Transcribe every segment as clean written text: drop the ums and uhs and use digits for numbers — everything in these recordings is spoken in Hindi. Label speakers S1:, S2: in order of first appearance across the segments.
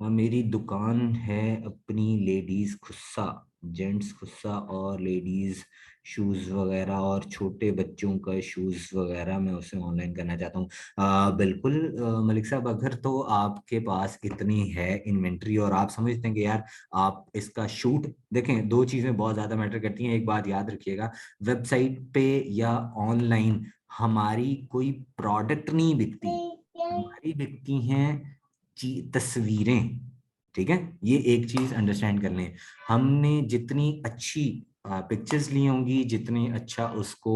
S1: मेरी दुकान है अपनी, लेडीज खुस्सा, जेंट्स खुस्सा और लेडीज शूज़ वगैरह और छोटे बच्चों का शूज़ वगैरह मैं उसे ऑनलाइन करना चाहता हूँ। बिल्कुल मलिक साहब, अगर तो आपके पास इतनी है इन्वेंट्री और आप समझते हैं कि यार आप इसका शूट देखें, दो चीज़ें बहुत ज़्यादा मैटर करती हैं। एक बात याद रखिएगा, वेबसाइट पे या ऑनलाइन हमारी कोई प्रोडक्ट नहीं बिकती, हमारी बिकती हैं तस्वीरें। ठीक है, ये एक चीज अंडरस्टैंड कर लें। हमने जितनी अच्छी पिक्चर्स ली होंगी, जितने अच्छा उसको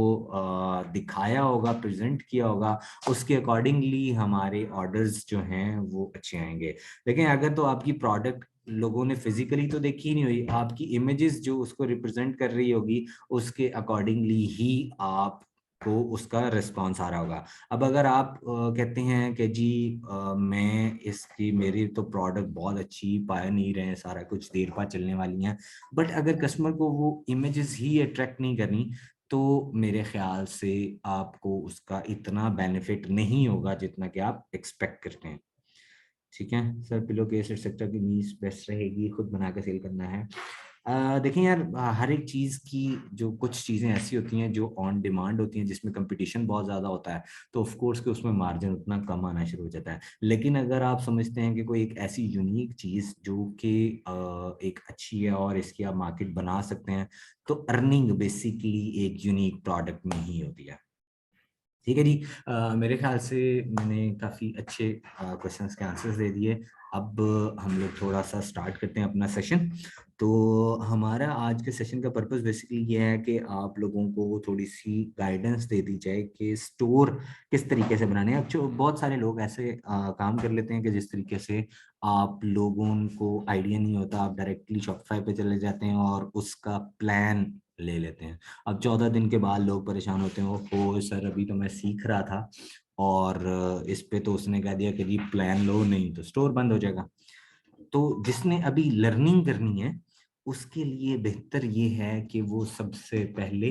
S1: दिखाया होगा, प्रेजेंट किया होगा, उसके अकॉर्डिंगली हमारे ऑर्डर्स जो हैं वो अच्छे आएंगे। लेकिन अगर तो आपकी प्रोडक्ट लोगों ने फिजिकली तो देखी नहीं हुई, आपकी इमेजेस जो उसको रिप्रेजेंट कर रही होगी उसके अकॉर्डिंगली ही आप को उसका रिस्पॉन्स आ रहा होगा। अब अगर आप कहते हैं कि जी मैं इसकी, मेरी तो प्रोडक्ट बहुत अच्छी, पाया नहीं रहे हैं, सारा कुछ देर बाद चलने वाली हैं, बट अगर कस्टमर को वो इमेजेस ही अट्रैक्ट नहीं करनी, तो मेरे ख्याल से आपको उसका इतना बेनिफिट नहीं होगा जितना कि आप एक्सपेक्ट करते हैं। ठीक है सर, पिलो केस एक्सेट्रा की नीज बेस्ट रहेगी, खुद बना के सेल करना है। देखें यार, हर एक चीज़ की जो कुछ चीज़ें ऐसी होती हैं जो ऑन डिमांड होती हैं, जिसमें कंपटीशन बहुत ज़्यादा होता है, तो ऑफ कोर्स कि उसमें मार्जिन उतना कम आना शुरू हो जाता है। लेकिन अगर आप समझते हैं कि कोई एक ऐसी यूनिक चीज़ जो कि एक अच्छी है और इसकी आप मार्केट बना सकते हैं, तो अर्निंग बेसिकली एक यूनिक प्रोडक्ट में ही होती है। ठीक है जी। मेरे ख्याल से मैंने काफ़ी अच्छे क्वेश्चंस के आंसर्स दे दिए। अब हम लोग थोड़ा सा स्टार्ट करते हैं अपना सेशन। तो हमारा आज के सेशन का पर्पस बेसिकली ये है कि आप लोगों को थोड़ी सी गाइडेंस दे दी जाए कि स्टोर किस तरीके से बनाने हैं। अब जो बहुत सारे लोग ऐसे काम कर लेते हैं कि जिस तरीके से आप लोगों को आइडिया नहीं होता, आप डायरेक्टली शॉपिफाई पे चले जाते हैं और उसका प्लान ले लेते हैं। अब 14 दिन के बाद लोग परेशान होते हैं, ओ सर अभी तो मैं सीख रहा था और इस पे तो उसने कह दिया कि जी प्लान लो, नहीं तो स्टोर बंद हो जाएगा। तो जिसने अभी लर्निंग करनी है उसके लिए बेहतर ये है कि वो सबसे पहले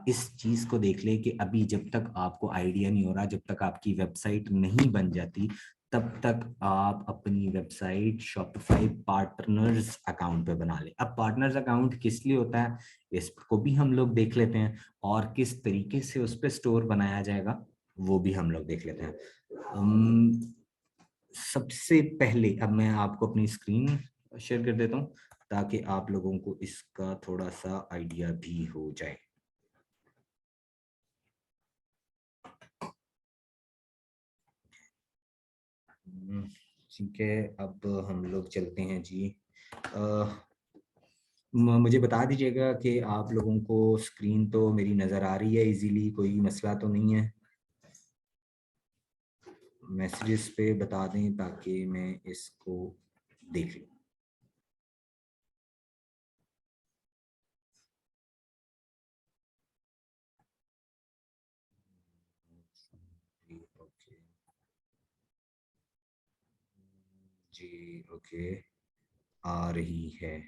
S1: इस चीज को देख ले कि अभी जब तक आपको आइडिया नहीं हो रहा, जब तक आपकी वेबसाइट नहीं बन जाती, तब तक आप अपनी वेबसाइट शॉपिफाई पार्टनर्स अकाउंट पे बना ले। अब पार्टनर्स अकाउंट किस लिए होता है इसको भी हम लोग देख लेते हैं, और किस तरीके से उस पर स्टोर बनाया जाएगा वो भी हम लोग देख लेते हैं। सबसे पहले अब मैं आपको अपनी स्क्रीन शेयर कर देता हूँ ताकि आप लोगों को इसका थोड़ा सा आइडिया भी हो जाए। ठीक है, अब हम लोग चलते हैं जी। मुझे बता दीजिएगा कि आप लोगों को स्क्रीन तो मेरी नज़र आ रही है इजीली, कोई मसला तो नहीं है। मैसेजेस पे बता दें ताकि मैं इसको देख लूँ। ओके जी, ओके, आ रही है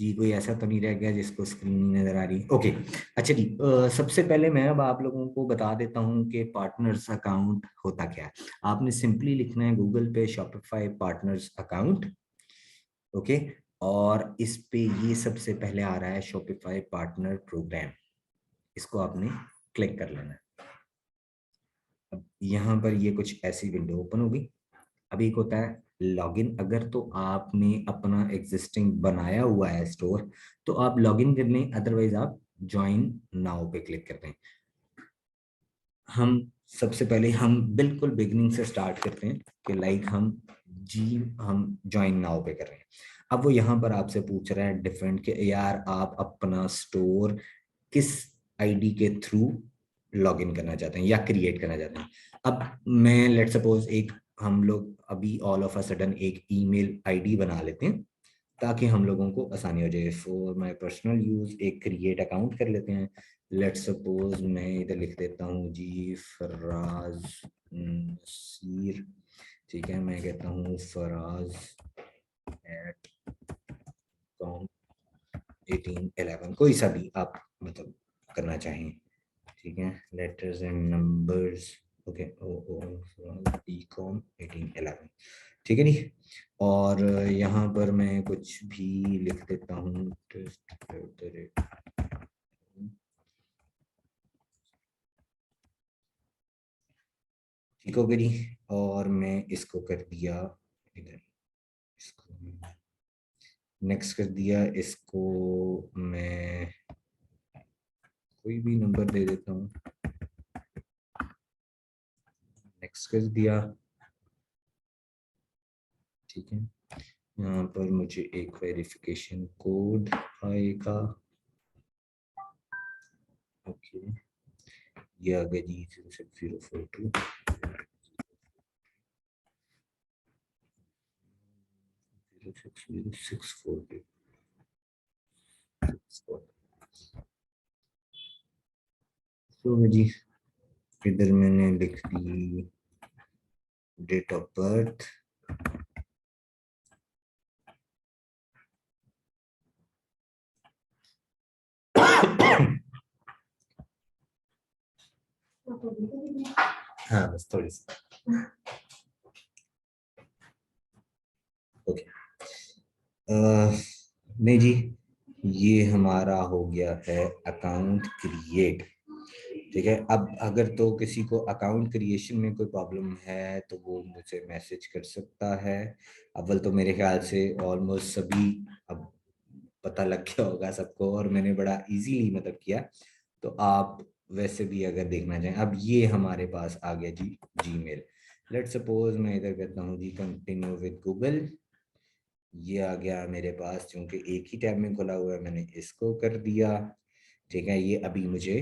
S1: जी। कोई ऐसा तो नहीं रह गया जिसको स्क्रीन नहीं नजर आ रही? ओके, अच्छा जी। सबसे पहले मैं अब आप लोगों को बता देता हूँ कि पार्टनर्स अकाउंट होता क्या है। आपने सिंपली लिखना है गूगल पे शॉपिफाई पार्टनर्स अकाउंट। ओके, और इस पे ये सबसे पहले आ रहा है शॉपिफाई पार्टनर प्रोग्राम, इसको आपने क्लिक कर लेना है। अब यहाँ पर ये कुछ ऐसी विंडो ओपन होगी। अभी एक होता है लॉगिन। अगर तो आपने अपना एग्जिस्टिंग बनाया हुआ है स्टोर तो आप लॉगिन कर लें, अदरवाइज आप ज्वाइन नाउ पे क्लिक कर दें। हम सबसे पहले हम बिल्कुल बिगनिंग से स्टार्ट करते हैं कि लाइक हम ज्वाइन नाउ पे कर रहे हैं। अब वो यहाँ पर आपसे पूछ रहा है डिफरेंट के यार आप अपना स्टोर किस आईडी के थ्रू लॉगिन करना चाहते हैं या क्रिएट करना चाहते हैं। अब मैं लेट सपोज एक, हम लोग अभी ऑल ऑफ अ सडन एक ईमेल आईडी बना लेते हैं ताकि हम लोगों को आसानी हो जाए। फॉर माय पर्सनल यूज एक क्रिएट अकाउंट कर लेते हैं। लेट सपोज मैं इधर लिख देता हूँ जी फराज नसीर। ठीक है, मैं कहता हूँ फराज एट कॉम 1811, कोई सा भी आप मतलब करना चाहें। ठीक है, letters and numbers. Okay, O O B com 1811। ठीक है जी। और यहाँ पर मैं कुछ भी लिख देता हूँ, ठीक हो गई। और मैं इसको कर दिया इधर, इसको नेक्स्ट कर दिया, इसको मैं कोई भी नंबर दे देता हूँ, नेक्स्ट कर दिया। ठीक है, यहाँ पर मुझे एक वेरिफिकेशन कोड आएगा। ओके, ये आ गया जी 06042 06064। तो जी इधर मैंने लिख दी डेट ऑफ बर्थ, हाँ बस थोड़ी सी। ओके, नहीं जी, ये हमारा हो गया है अकाउंट क्रिएट। ठीक है, अब अगर तो किसी को अकाउंट क्रिएशन में कोई प्रॉब्लम है तो वो मुझे मैसेज कर सकता है। अव्वल तो मेरे ख्याल से ऑलमोस्ट सभी अब पता लग गया होगा सबको, और मैंने बड़ा इजीली मतलब किया। तो आप वैसे भी अगर देखना चाहें, अब ये हमारे पास आ गया जी जीमेल। लेट सपोज मैं इधर कहता हूँ जी कंटिन्यू विद गूगल, ये आ गया मेरे पास, क्योंकि एक ही टैब में खुला हुआ है मैंने इसको कर दिया। ठीक है, ये अभी मुझे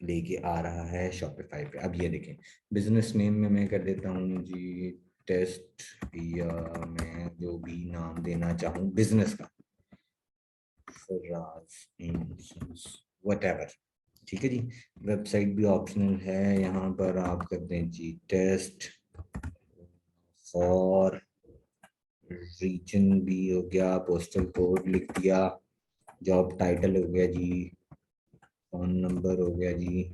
S1: लेके आ रहा है शॉपिफाई पे। अब ये देखें, बिजनेस नेम में मैं कर देता हूँ जी टेस्ट, या मैं जो भी नाम देना चाहूँ बिजनेस का, वट एवर। ठीक है जी, वेबसाइट भी ऑप्शनल है, यहाँ पर आप करते हैं जी टेस्ट फॉर, रीजन भी हो गया, पोस्टल कोड लिख दिया, जॉब टाइटल हो गया जी, फोन नंबर हो गया जी।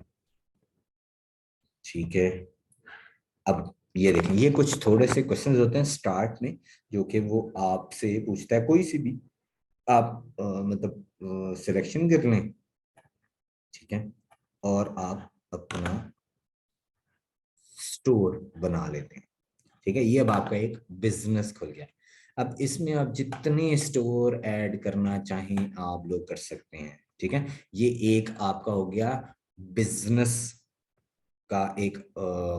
S1: ठीक है, अब ये देखें, ये कुछ थोड़े से क्वेश्चंस होते हैं स्टार्ट में, जो कि वो आपसे पूछता है कोई सी भी, आप मतलब सिलेक्शन कर लें। ठीक है, और आप अपना स्टोर बना लेते हैं। ठीक है, ये अब आपका एक बिजनेस खुल गया। अब इसमें आप जितने स्टोर ऐड करना चाहें आप लोग कर सकते हैं। ठीक है, ये एक आपका हो गया बिजनेस का एक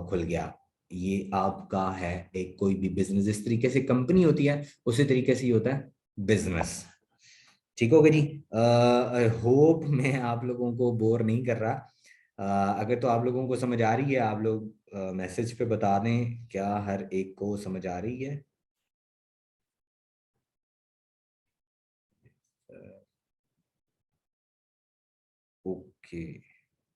S1: खुल गया। ये आपका है एक कोई भी बिजनेस, जिस तरीके से कंपनी होती है उसी तरीके से ही होता है बिजनेस। ठीक होगा जी, आई होप मैं आप लोगों को बोर नहीं कर रहा। अगर तो आप लोगों को समझ आ रही है, आप लोग मैसेज पे बता दें क्या हर एक को समझ आ रही है। ओके,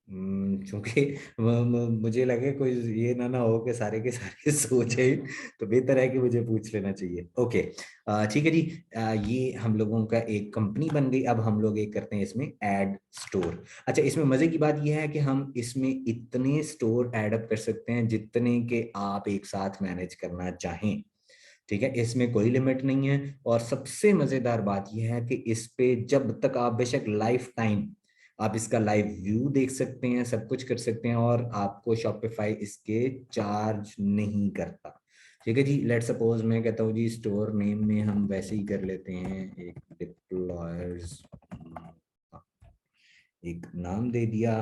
S1: क्योंकि मुझे लगे कोई ये ना हो कि सारे के सारे सोचे, तो बेहतर है कि मुझे पूछ लेना चाहिए। ओके, ठीक है जी, ये हम लोगों का एक कंपनी बन गई। अब हम लोग एक करते हैं इसमें ऐड स्टोर। अच्छा, इसमें मजे की बात यह है कि हम इसमें इतने स्टोर ऐड अप कर सकते हैं जितने के आप एक साथ मैनेज करना चाहें। ठीक है, इसमें कोई लिमिट नहीं है। और सबसे मजेदार बात यह है कि इस पे जब तक आप बेशक लाइफ टाइम आप इसका लाइव व्यू देख सकते हैं, सब कुछ कर सकते हैं, और आपको शॉपिफाई इसके चार्ज नहीं करता। ठीक है जी, लेट सपोज मैं कहता हूँ जी स्टोर नेम में हम वैसे ही कर लेते हैं एक डिप्लॉयर्स, एक नाम दे दिया।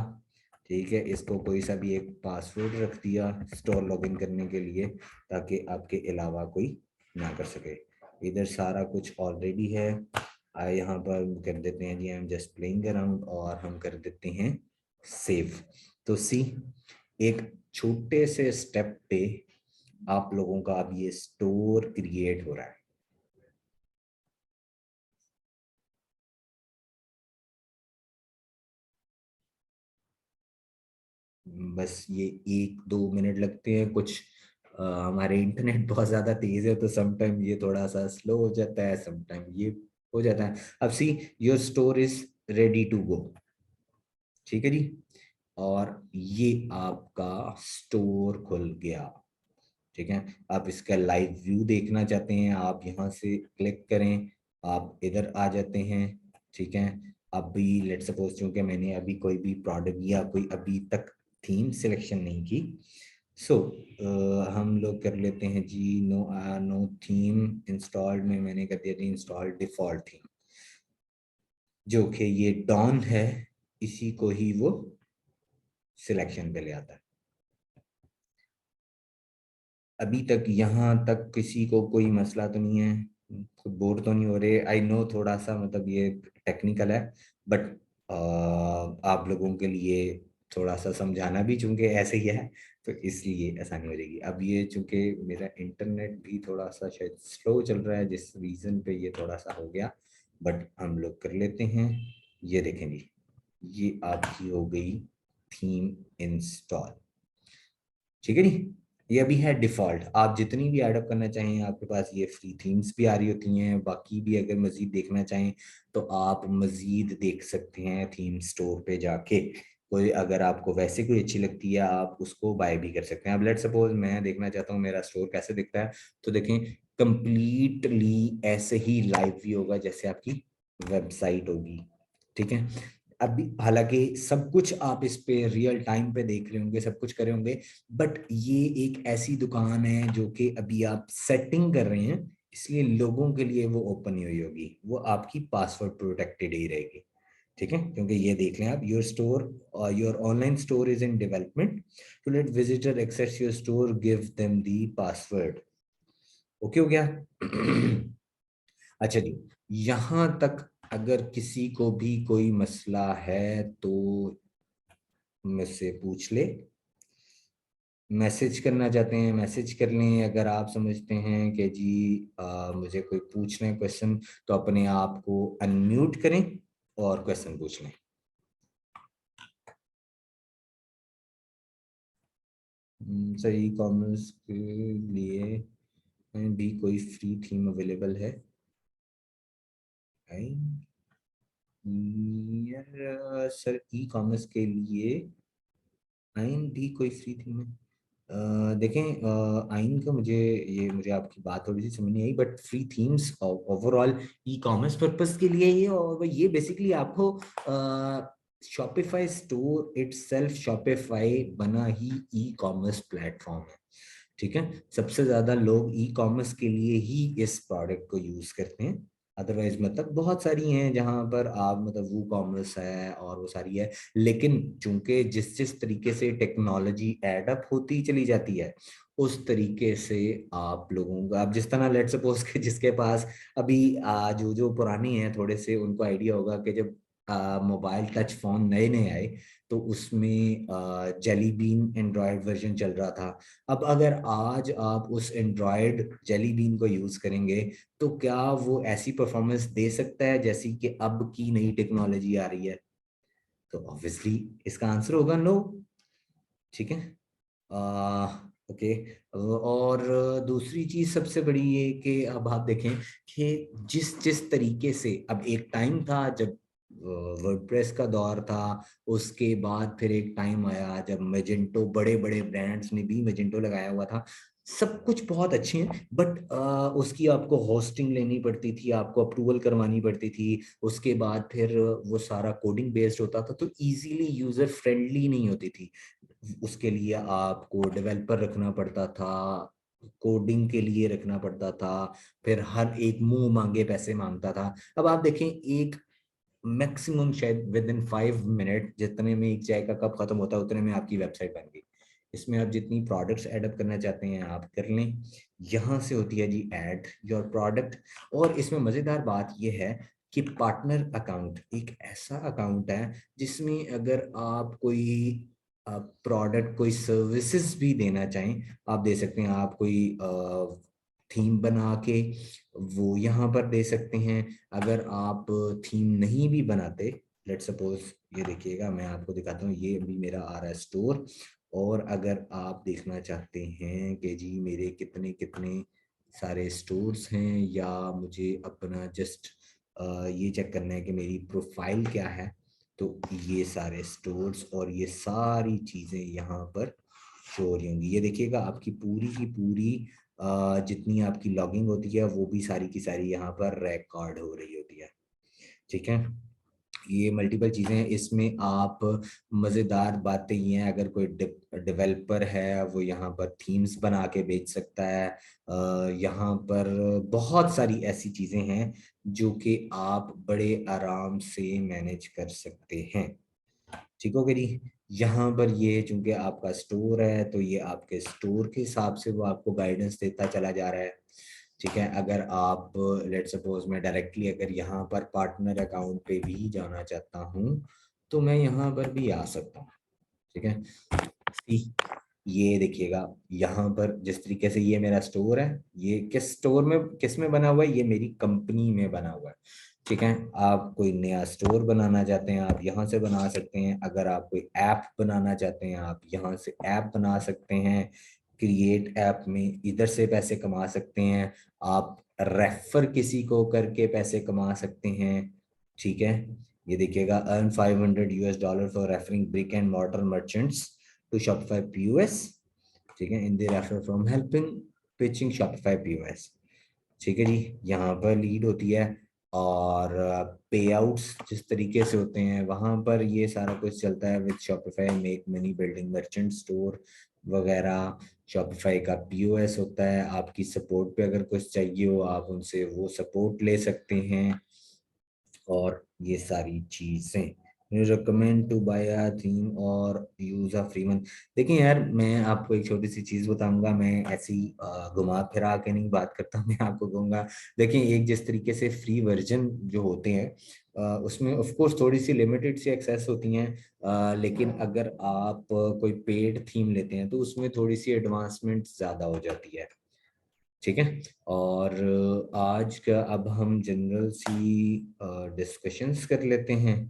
S1: ठीक है, इसको कोई सा भी एक पासवर्ड रख दिया स्टोर लॉगिन करने के लिए, ताकि आपके अलावा कोई ना कर सके। इधर सारा कुछ ऑलरेडी है। यहाँ पर कर देते हैं जी I am just playing around, और हम कर देते हैं सेव। तो सी, एक छोटे से स्टेप पे आप लोगों का अब ये स्टोर क्रिएट हो रहा है। बस ये 1-2 मिनट लगते हैं कुछ। हमारे इंटरनेट बहुत ज्यादा तेज है, तो समटाइम ये थोड़ा सा स्लो हो जाता है, समटाइम ये हो जाता है। अब see, your store is ready to go. ठीक है जी, और ये आपका स्टोर खुल गया। ठीक है। आप इसका लाइव व्यू देखना चाहते हैं, आप यहाँ से क्लिक करें, आप इधर आ जाते हैं। ठीक है। अभी लेट सपोज चूंकि मैंने अभी कोई भी प्रोडक्ट या कोई अभी तक थीम सिलेक्शन नहीं की, सो हम लोग कर लेते हैं जी नो नो थीम इंस्टॉल्ड में मैंने कर दिया जी इंस्टॉल डिफॉल्ट थीम, जो कि ये डॉन है, इसी को ही वो सिलेक्शन पे ले आता है। अभी तक यहाँ तक किसी को कोई मसला तो नहीं है, बोर तो नहीं हो रहे? आई नो थोड़ा सा मतलब ये टेक्निकल है, बट आप लोगों के लिए थोड़ा सा समझाना भी चूंकि ऐसे ही है, तो इसलिए आसानी हो जाएगी। अब ये चूंकि मेरा इंटरनेट भी थोड़ा सा शायद स्लो चल रहा है, जिस रीज़न पे ये थोड़ा सा हो गया, बट हम लोग कर लेते हैं। ये देखें जी, ये आपकी हो गई थीम इंस्टॉल। ठीक है नी। ये अभी है डिफॉल्ट, आप जितनी भी ऐड अप करना चाहें आपके पास ये फ्री थीम्स भी आ रही होती हैं, बाकी भी अगर मजीद देखना चाहें तो आप मजीद देख सकते हैं थीम स्टोर पे जाके। कोई अगर आपको वैसे कोई अच्छी लगती है आप उसको बाय भी कर सकते हैं। अब लेट सपोज मैं देखना चाहता हूँ मेरा स्टोर कैसे दिखता है, तो देखें कंप्लीटली ऐसे ही लाइव भी होगा जैसे आपकी वेबसाइट होगी। ठीक है। अभी हालांकि सब कुछ आप इस पे रियल टाइम पे देख रहे होंगे, सब कुछ करे होंगे, बट ये एक ऐसी दुकान है जो कि अभी आप सेटिंग कर रहे हैं, इसलिए लोगों के लिए वो ओपन नहीं हुई होगी, वो आपकी पासवर्ड प्रोटेक्टेड ही रहेगी। ठीक है। क्योंकि ये देख लें आप, your store your online store is in development, to let visitor access your store give them the password. Okay हो गया। अच्छा जी, यहां तक अगर किसी को भी कोई मसला है तो मुझसे पूछ ले। मैसेज करना चाहते हैं मैसेज कर लें, अगर आप समझते हैं कि जी मुझे कोई पूछना है क्वेश्चन, तो अपने आप को अनम्यूट करें और क्वेश्चन पूछ लें। सर ई कॉमर्स के लिए भी कोई फ्री थीम अवेलेबल है? यार सर ई कॉमर्स के लिए आइन भी कोई फ्री थीम है? देखें आइन का मुझे आपकी बात थोड़ी सी समझ नहीं आई, but free themes overall e commerce purpose के लिए ही, और ये बेसिकली आपको शॉपिफाई स्टोर इटसेल्फ, शॉपिफाई बना ही ई कॉमर्स प्लेटफॉर्म है। ठीक है। सबसे ज्यादा लोग ई कॉमर्स के लिए ही इस प्रोडक्ट को यूज करते हैं। अदरवाइज मतलब बहुत सारी हैं जहां पर आप मतलब वो कॉमर्स है और वो सारी है, लेकिन चूंकि जिस जिस तरीके से टेक्नोलॉजी एडअप होती चली जाती है, उस तरीके से आप लोगों का, आप जिस तरह लेट सपोज के जिसके पास अभी जो जो पुरानी हैं थोड़े से, उनको आइडिया होगा कि जब मोबाइल टच फोन नए नए आए तो उसमें जेली बीन एंड्रॉयड वर्जन चल रहा था। अब अगर आज आप उस एंड्रॉयड जेली बीन को यूज करेंगे तो क्या वो ऐसी परफॉर्मेंस दे सकता है जैसी कि अब की नई टेक्नोलॉजी आ रही है? तो ऑब्वियसली इसका आंसर होगा नो। ठीक है। ओके। और दूसरी चीज सबसे बड़ी ये कि अब आप देखें कि जिस जिस तरीके से, अब एक टाइम था जब वर्डप्रेस का दौर था, उसके बाद फिर एक टाइम आया जब मेजेंटो, बड़े बड़े ब्रांड्स ने भी मेजेंटो लगाया हुआ था। सब कुछ बहुत अच्छे हैं, बट उसकी आपको होस्टिंग लेनी पड़ती थी, आपको अप्रूवल करवानी पड़ती थी, उसके बाद फिर वो सारा कोडिंग बेस्ड होता था, तो इजीली यूजर फ्रेंडली नहीं होती थी। उसके लिए आपको डेवलपर रखना पड़ता था, कोडिंग के लिए रखना पड़ता था, फिर हर एक मुंह मांगे पैसे मांगता था। अब आप देखें एक मैक्सिमम शायद विद इन 5 मिनट जितने में एक चाय का कप खत्म होता है उतने में आपकी वेबसाइट बन गई। इसमें आप जितनी प्रोडक्ट्स ऐड अप करना चाहते हैं आप कर लें। यहाँ से होती है जी ऐड योर प्रोडक्ट। और इसमें मजेदार बात यह है कि पार्टनर अकाउंट एक ऐसा अकाउंट है जिसमें अगर आप कोई प्रोडक्ट, कोई सर्विसेज भी देना चाहें आप दे सकते हैं। आप कोई थीम बना के वो यहाँ पर दे सकते हैं। अगर आप थीम नहीं भी बनाते, लेट सपोज ये देखिएगा मैं आपको दिखाता हूँ, ये अभी मेरा आ रहा है स्टोर, और अगर आप देखना चाहते हैं कि जी मेरे कितने कितने सारे स्टोर्स हैं, या मुझे अपना जस्ट ये चेक करना है कि मेरी प्रोफाइल क्या है, तो ये सारे स्टोर्स और ये सारी चीज़ें यहाँ पर शो हो रही होंगी। ये देखिएगा आपकी पूरी की पूरी जितनी आपकी लॉगिंग होती है वो भी सारी की सारी यहाँ पर रिकॉर्ड हो रही होती है। ठीक है, ये मल्टीपल चीज़ें हैं इसमें। आप मज़ेदार बातें ये हैं, अगर कोई डेवलपर है वो यहाँ पर थीम्स बना के बेच सकता है। यहाँ पर बहुत सारी ऐसी चीज़ें हैं जो कि आप बड़े आराम से मैनेज कर सकते हैं। ठीक हो गई। यहाँ पर ये चूंकि आपका स्टोर है तो ये आपके स्टोर के हिसाब से वो आपको गाइडेंस देता चला जा रहा है। ठीक है, अगर आप लेट सपोज मैं डायरेक्टली अगर यहाँ पर पार्टनर अकाउंट पे भी जाना चाहता हूँ तो मैं यहाँ पर भी आ सकता हूँ। ठीक है, ये देखिएगा यहाँ पर जिस तरीके से ये मेरा स्टोर है, ये किस स्टोर में किस में बना हुआ है, ये मेरी कंपनी में बना हुआ है। ठीक है, आप कोई नया स्टोर बनाना चाहते हैं आप यहाँ से बना सकते हैं। अगर आप कोई ऐप बनाना चाहते हैं आप यहाँ से ऐप बना सकते हैं। क्रिएट ऐप में इधर से पैसे कमा सकते हैं। आप रेफर किसी को करके पैसे कमा सकते हैं। ठीक है, ये देखिएगा earn $500 for referring brick and mortar merchants to Shopify POS। ठीक है, in the refer from helping pitching Shopify POS। ठीक है जी, यहाँ पर लीड होती है और पे आउट्स जिस तरीके से होते हैं वहाँ पर ये सारा कुछ चलता है with Shopify make money building merchant store वगैरह। Shopify का POS होता है, आपकी सपोर्ट पे अगर कुछ चाहिए हो आप उनसे वो सपोर्ट ले सकते हैं और ये सारी चीजें। Recommend to buy a theme और यूज अ फ्री मंथ। देखिए यार, मैं आपको एक छोटी सी चीज बताऊंगा, मैं ऐसी घुमा फिरा के नहीं बात करता। मैं आपको कहूंगा, देखिए एक जिस तरीके से फ्री वर्जन जो होते हैं उसमें ऑफ कोर्स थोड़ी सी लिमिटेड सी एक्सेस होती हैं। लेकिन अगर आप कोई पेड थीम लेते हैं तो उसमें थोड़ी सी एडवांसमेंट ज्यादा हो जाती है। ठीक है, और आज का अब हम जनरल सी डिस्कशंस कर लेते हैं।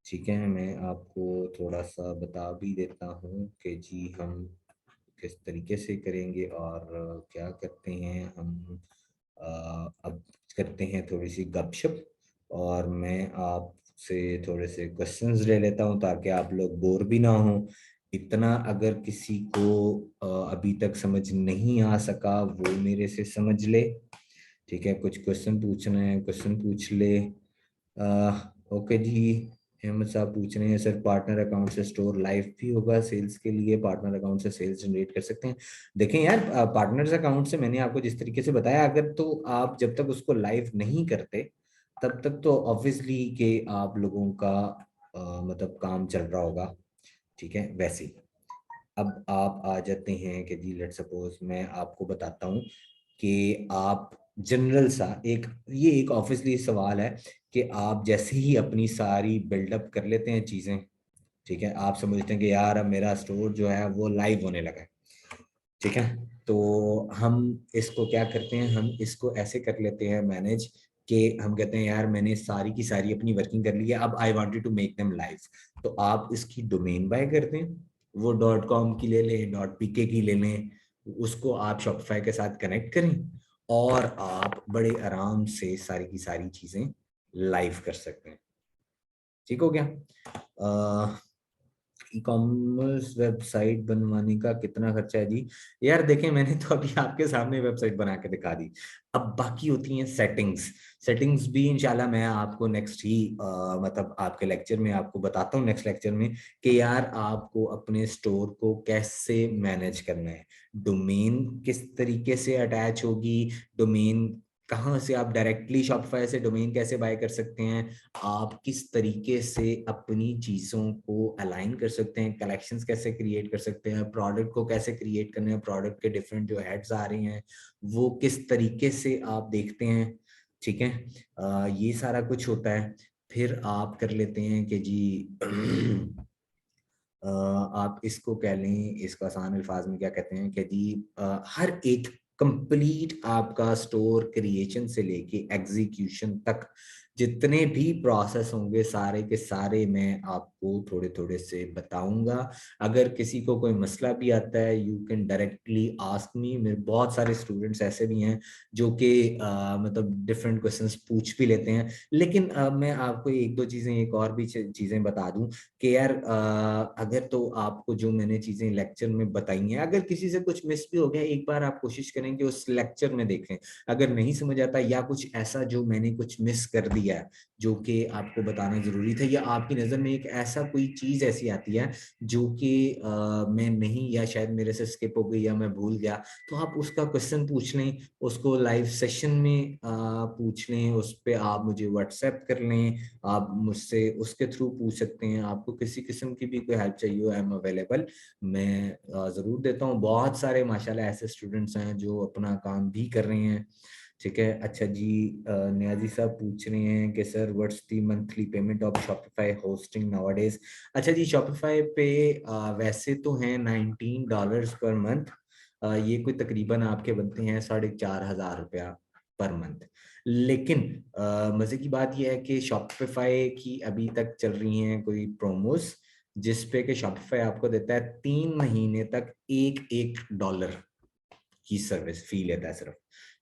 S1: ठीक है, मैं आपको थोड़ा सा बता भी देता हूँ कि जी हम किस तरीके से करेंगे और क्या करते हैं हम। अब करते हैं थोड़ी सी गपशप और मैं आपसे थोड़े से क्वेश्चंस ले लेता हूँ ताकि आप लोग बोर भी ना हो। इतना अगर किसी को अभी तक समझ नहीं आ सका वो मेरे से समझ ले। ठीक है, कुछ क्वेश्चन पूछना है क्वेश्चन पूछ ले। ओके जी, अहमद साहब पूछ रहे हैं सर पार्टनर अकाउंट से स्टोर लाइव भी होगा सेल्स के लिए, पार्टनर अकाउंट से सेल्स जनरेट कर सकते हैं। देखें यार, पार्टनर्स अकाउंट से मैंने आपको जिस तरीके से बताया, अगर तो आप जब तक उसको लाइव नहीं करते तब तक तो ऑब्वियसली कि आप लोगों का मतलब काम चल रहा होगा। ठीक है, वैसे ही अब आप आ जाते हैं कि जी लेट सपोज मैं आपको बताता हूँ कि आप जनरल सा एक ये एक ऑब्वियसली सवाल है कि आप जैसे ही अपनी सारी बिल्डअप कर लेते हैं चीजें। ठीक है, आप समझते हैं कि यार अब मेरा स्टोर जो है वो लाइव होने लगा है। ठीक है, तो हम इसको क्या करते हैं, हम इसको ऐसे कर लेते हैं मैनेज कि हम कहते हैं यार मैंने सारी की सारी अपनी वर्किंग कर ली है, अब I wanted to make them live. तो आप इसकी डोमेन बाय करते हैं, वो .com की ले लें, .pk की ले लें, उसको आप शॉपिफाई के साथ कनेक्ट करें और आप बड़े आराम से सारी की सारी चीजें लाइव कर सकते हैं। ठीक हो गया। ई कॉमर्स वेबसाइट बनवाने का कितना खर्चा है जी? यार देखें, मैंने तो अभी आपके सामने वेबसाइट बना के दिखा दी। अब बाकी होती हैं सेटिंग्स। सेटिंग्स भी इंशाल्लाह मैं आपको नेक्स्ट ही मतलब आपके लेक्चर में आपको बताता हूँ, नेक्स्ट लेक्चर में कि यार आपको अपने स्टोर को कैसे मैनेज करना है। डोमेन किस तरीके से अटैच होगी, डोमेन कहाँ से आप डायरेक्टली शॉपिफाई से डोमेन कैसे बाय कर सकते हैं, आप किस तरीके से अपनी चीज़ों को अलाइन कर सकते हैं, कलेक्शंस कैसे क्रिएट कर सकते हैं, प्रोडक्ट को कैसे क्रिएट करना है, प्रोडक्ट के डिफरेंट जो हेड्स आ रहे हैं वो किस तरीके से आप देखते हैं। ठीक है, ये सारा कुछ होता है। फिर आप कर लेते हैं कि जी आप इसको कह लें, इसको आसान अल्फाज में क्या कहते हैं कि जी हर एक कंप्लीट आपका स्टोर क्रिएशन से लेके एग्जीक्यूशन तक जितने भी प्रोसेस होंगे सारे के सारे मैं आपको थोड़े थोड़े से बताऊंगा। अगर किसी को कोई मसला भी आता है you can directly ask me. मेरे बहुत सारे स्टूडेंट्स ऐसे भी हैं जो कि मतलब डिफरेंट क्वेश्चंस पूछ भी लेते हैं। लेकिन मैं आपको एक दो चीजें, एक और भी चीजें बता दूं कि यार अगर तो आपको जो मैंने चीजें लेक्चर में बताई हैं, अगर किसी से कुछ मिस भी हो गया, एक बार आप कोशिश करें कि उस लेक्चर में देखें। अगर नहीं समझ आता या कुछ ऐसा जो मैंने कुछ मिस कर दिया है जो कि आपको बताना जरूरी था, या आपकी नजर में एक ऐसा कोई चीज ऐसी आती है जो कि मैं नहीं, या शायद मेरे से स्किप हो गई या मैं भूल गया, तो आप उसका क्वेश्चन पूछ लें, उसको लाइव सेशन में पूछ लें, उस पर आप मुझे व्हाट्सएप कर लें, आप मुझसे उसके थ्रू पूछ सकते हैं। आपको किसी किस्म की भी कोई हेल्प चाहिए हो, आई एम अवेलेबल, मैं जरूर देता हूँ। बहुत सारे माशाल्लाह ऐसे स्टूडेंट्स हैं जो अपना काम भी कर रहे हैं। ठीक है, अच्छा जी, नियाजी साहब पूछ रहे हैं कि sir what's the monthly payment of Shopify hosting nowadays. अच्छा जी, शॉपिफाई पे वैसे तो हैं $19 पर मंथ। ये कोई तकरीबन आपके बनते हैं 4,500 रुपया पर मंथ। लेकिन मजे की बात यह है कि शॉपिफाई की अभी तक चल रही हैं कोई प्रोमोस, जिसपे कि शॉपिफाई आपको देता है 3 महीने तक $1 की सर्विस फी लेता है सिर्फ।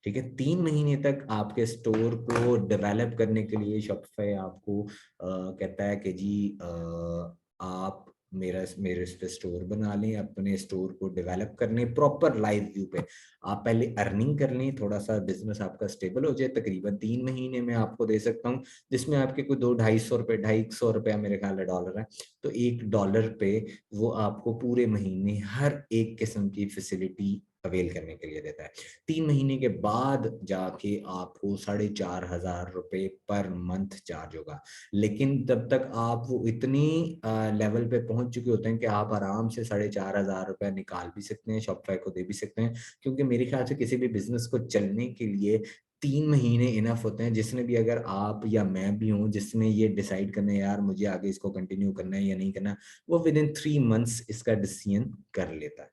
S1: ठीक है, 3 महीने तक आपके स्टोर को डेवलप करने के लिए शॉपिफाई आपको कहता है कि जी आप मेरे इस पे स्टोर बना लें, अपने स्टोर को डेवलप करने प्रॉपर लाइव व्यू पे। आप पहले अर्निंग कर लें, थोड़ा सा बिजनेस आपका स्टेबल हो जाए, तकरीबन 3 महीने में आपको दे सकता हूँ, जिसमें आपके कोई 200-250 रुपये, $250 मेरे ख्याल है डॉलर है, तो $1 पे वो आपको पूरे महीने हर एक किस्म की फैसिलिटी अवेल करने के लिए देता है। 3 महीने के बाद जाके आपको 4,500 रुपये पर मंथ चार्ज होगा। लेकिन तब तक आप वो इतनी लेवल पे पहुंच चुके होते हैं कि आप आराम से 4,500 रुपये निकाल भी सकते हैं, शॉपिफाई को दे भी सकते हैं। क्योंकि मेरे ख्याल से किसी भी बिजनेस को चलने के लिए 3 महीने इनफ होते हैं। जिसने भी, अगर आप या मैं भी हूँ जिसने ये डिसाइड करना है यार मुझे आगे इसको कंटिन्यू करना है या नहीं करना, वो विद इन 3 मंथ्स इसका डिसीजन कर लेता है।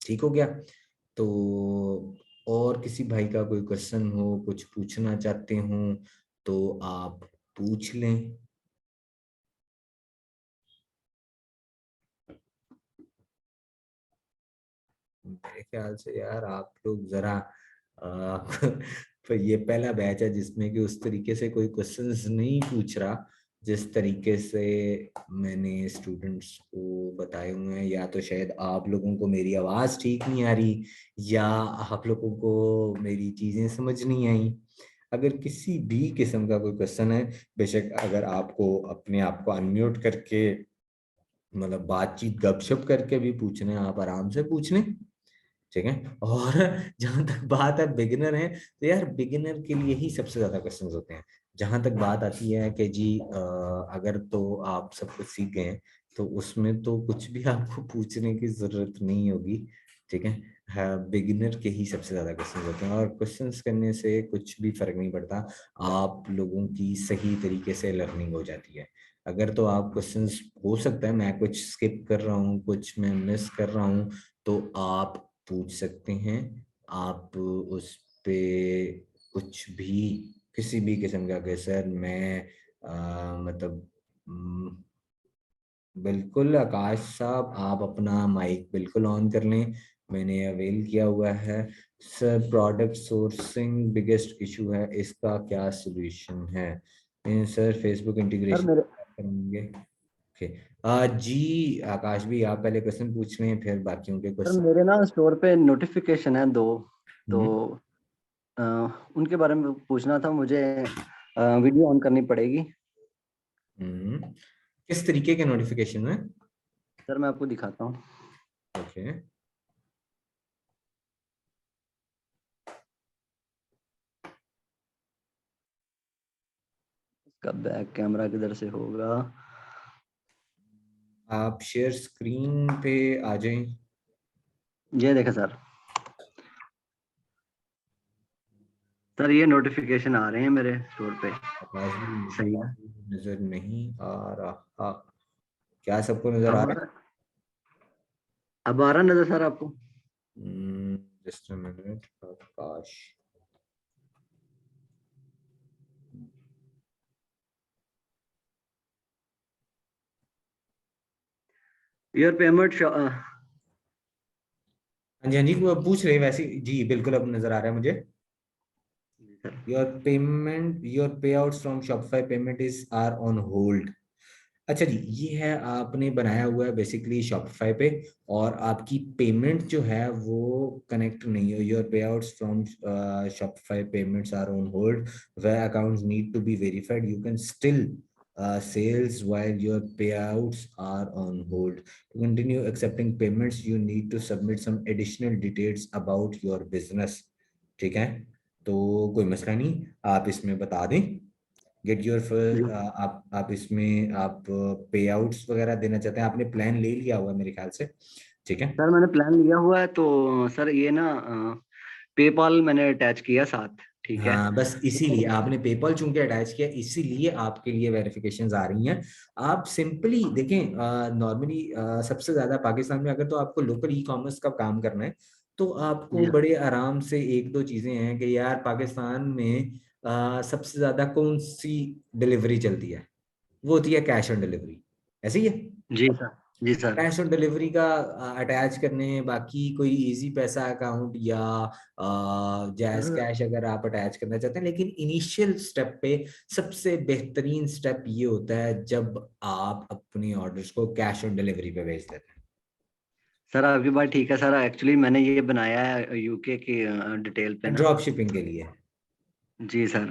S1: ठीक हो गया। तो और किसी भाई का कोई क्वेश्चन हो, कुछ पूछना चाहते हो तो आप पूछ लें। मेरे ख्याल से यार आप लोग जरा तो ये पहला बैच है जिसमें कि उस तरीके से कोई क्वेश्चंस नहीं पूछ रहा जिस तरीके से मैंने स्टूडेंट्स को बताए हुए हैं। या तो शायद आप लोगों को मेरी आवाज़ ठीक नहीं आ रही, या आप लोगों को मेरी चीज़ें समझ नहीं आई। अगर किसी भी किस्म का कोई क्वेश्चन है, बेशक अगर आपको अपने आप को अनम्यूट करके मतलब बातचीत गपशप करके भी पूछना है, आप आराम से पूछ लें। ठीक है, और जहां तक बात है बिगिनर है, तो यार बिगिनर के लिए ही सबसे ज्यादा क्वेश्चंस होते हैं। जहां तक बात आती है कि जी अगर तो आप सब कुछ सीख गए हैं तो उसमें तो कुछ भी आपको पूछने की जरूरत नहीं होगी। ठीक है, बिगिनर के ही सबसे ज्यादा क्वेश्चंस होते हैं, और क्वेश्चंस करने से कुछ भी फर्क नहीं पड़ता, आप लोगों की सही तरीके से लर्निंग हो जाती है। अगर तो आप क्वेश्चंस, हो सकता है मैं कुछ स्किप कर रहा हूँ, कुछ मैं मिस कर रहा हूँ, तो आप पूछ सकते हैं। आप उस पे कुछ भी, किसी भी किस्म का कि सर मैं मतलब बिल्कुल आकाश साहब आप अपना माइक बिल्कुल ऑन कर लें, मैंने अवेल किया हुआ है। Sir product sourcing biggest issue है, इसका क्या सोल्यूशन है? सर फेसबुक
S2: सर
S1: इंटीग्रेशन
S2: मेरे
S1: करेंगे। ओके, जी आकाश भी आप पहले क्वेश्चन पूछ रहे हैं फिर बाकियों के
S2: सर
S1: क्वेश्चन।
S2: मेरे ना स्टोर पे नोटिफिकेशन है दो, तो
S1: हम्म।
S2: अ, उनके बारे में पूछना था मुझे। वीडियो ऑन करनी पड़ेगी?
S1: हम्म। किस तरीके के नोटिफिकेशन है?
S2: सर मैं आपको दिखाता हूँ।
S1: ओके।
S2: इसका बैक कैमरा किधर से होगा?
S1: आप शेयर स्क्रीन पे आ जाएं।
S2: ये देखें सर। सर ये नोटिफिकेशन आ रहे हैं मेरे स्टोर पे।
S1: आकाश भी मुझे
S2: सही है।
S1: काफी नजर नहीं आ रहा। क्या सबको नजर आ
S2: अब आ
S1: रहा
S2: रहा अब आ रहा नजर सर आपको?
S1: है? Just a minute Akash.
S2: Your payment.
S1: हाँ जी हाँ जी, वो पूछ रहे हैं वैसे जी, बिल्कुल अब नजर आ रहा है मुझे। Your payouts from Shopify payment is are on hold. अच्छा जी, ये है आपने बनाया हुआ है बेसिकली शॉपिफाई पे, और आपकी पेमेंट जो है वो कनेक्ट नहीं है। Your payouts from Shopify payments are on hold, where accounts need to be verified, you can still sales while your payouts are on hold. To continue accepting payments, you need to submit some additional details about your business. ठीक है, तो कोई मसला नहीं, आप इसमें बता दें गेट योर।
S2: जी
S1: आप इसमें आप पे आउट्स वगैरह देना चाहते हैं, आपने प्लान ले लिया हुआ है मेरे ख्याल से। ठीक है।
S2: सर, मैंने प्लान लिया हुआ है, तो सर ये ना पेपाल मैंने अटैच किया साथ, ठीक है।
S1: हाँ, बस इसीलिए आपने पेपल चूंकि अटैच किया, इसीलिए आपके लिए वेरिफिकेशंस आ रही हैं। आप सिंपली देखें, नॉर्मली सबसे ज्यादा पाकिस्तान में अगर तो आपको लोकल ई कॉमर्स का काम करना है, तो आपको
S2: जी
S1: बड़े आराम से एक दो चीजें हैं कि यार पाकिस्तान में सबसे ज्यादा कौन सी डिलीवरी चलती है, वो होती है कैश ऑन डिलीवरी। ऐसे ही है,
S2: जी सर। जी सर।
S1: कैश ऑन डिलीवरी का अटैच करने हैं। बाकी कोई इजी पैसा अकाउंट या जैज
S2: सर
S1: कैश अगर आप अटैच करना चाहते हैं, लेकिन इनिशियल स्टेप पे सबसे बेहतरीन स्टेप ये होता है जब आप अपनी ऑर्डर्स को कैश ऑन डिलीवरी पे भेज देते
S2: सर आपकी बात ठीक है सर, एक्चुअली मैंने ये बनाया है यूके की डिटेल पे
S1: हैं
S2: ना।
S1: ड्रॉप शिपिंग के लिए।
S2: जी सर।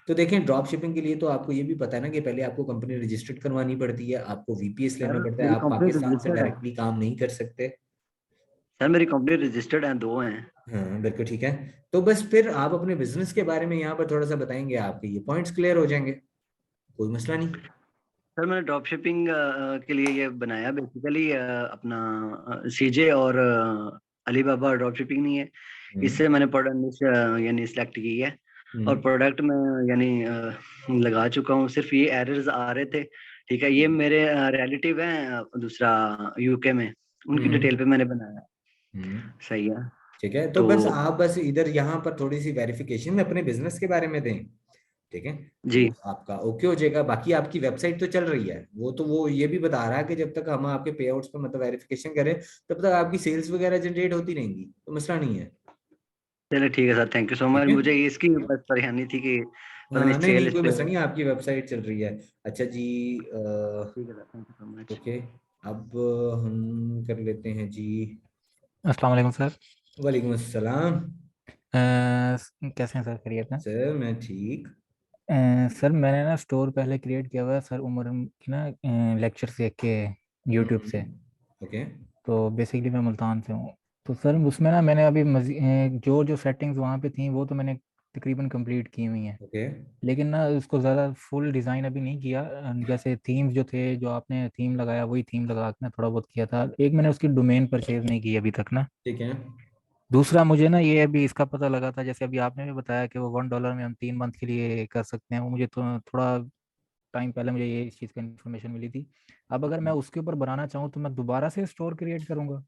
S1: तो देखें, ड्रॉप शिपिंग के लिए तो आपको ये भी पता है ना कि पहले आपको कंपनी रजिस्टर्ड करवानी पड़ती है, आपको वीपीएस लेना
S2: सर
S1: पड़ता है,
S2: मेरी
S1: आप
S2: कंपनी
S1: पाकिस्तान से
S2: रजिस्टर्ड है।
S1: डायरेक्टली काम नहीं कर सकते।
S2: सर मेरी कंपनी रजिस्टर्ड है, दो हैं।
S1: हाँ बिल्कुल ठीक है। तो बस फिर आप अपने बिजनेस के बारे में यहाँ पर थोड़ा सा बताएंगे, आपके ये पॉइंट्स क्लियर हो जाएंगे, कोई मसला नहीं।
S2: सर मैंने ड्रॉप शिपिंग के लिए ये बनाया बेसिकली, अपना सीजे और अलीबाबा ड्रॉप शिपिंग नहीं है।
S1: हम्म।
S2: इससे मैंने प्रोडक्ट यानी सिलेक्ट की है। और
S1: हम्म।
S2: प्रोडक्ट में यानी लगा चुका हूँ, सिर्फ ये एरर्स आ रहे थे। ठीक है, ये मेरे रिलेटिव हैं, दूसरा यूके में, उनकी डिटेल
S1: हम्म।
S2: पे मैंने बनाया।
S1: हम्म।
S2: सही है।
S1: ठीक है, तो
S2: तो
S1: बस आप बस इधर यहाँ पर थोड़ी सी वेरिफिकेशन अपने बिजनेस के बारे में दें। ठीक है, तो
S2: जी
S1: आपका ओके हो जाएगा। बाकी आपकी वेबसाइट तो चल रही है, वो तो वो ये भी बता रहा है कि जब तक हम आपके पे आउट्स पर मतलब वेरिफिकेशन करें, तब तक आपकी सेल्स वगैरह जनरेट होती रहेंगी, तो मसला नहीं है।
S2: चलिए ठीक है सर, थैंक यू सो
S1: ठीक
S2: मच।
S1: है,
S2: मुझे इसकी बस परेशानी थी कि पता नहीं
S1: हाँ नहीं
S2: सेल
S1: नहीं
S2: इस
S1: कोई
S2: पे।
S1: मसला नहीं, आपकी वेबसाइट चल रही है। अच्छा जी,
S2: ठीक है sir, thank you so much.
S1: Okay, अब हम कर लेते हैं जी।
S3: अस्सलाम वालेकुम सर।
S1: वालेकुम अस्सलाम।
S3: कैसे हैं सर, खैरियत हैं?
S1: सर मैं ठीक।
S3: सर मैंने ना स्टोर पहले क्रिएट किया हुआ है सर, उमर की ना लेक्चर देख के यूट्यूब से।
S1: ओके।
S3: तो बेसिकली मैं मुल्तान से हूँ। तो सर उसमें ना मैंने अभी जो जो सेटिंग्स वहाँ पे थी वो तो मैंने तकरीबन कंप्लीट की हुई हैं।
S1: ओके।
S3: लेकिन ना उसको ज़्यादा फुल डिज़ाइन अभी नहीं किया। जैसे थीम्स जो थे, जो आपने थीम लगाया वही थीम लगा के ना थोड़ा बहुत किया था। एक मैंने उसकी डोमेन परचेज नहीं की अभी तक ना।
S1: ठीक है।
S3: दूसरा मुझे ना ये अभी इसका पता लगा था, जैसे अभी आपने भी बताया कि वो $1 में हम 3 मंथ के लिए कर सकते हैं, वो मुझे तो थोड़ा टाइम पहले मुझे ये इस चीज़ की इन्फॉर्मेशन मिली थी। अब अगर मैं उसके ऊपर बनाना चाहूँ तो मैं दोबारा से स्टोर क्रिएट करूंगा?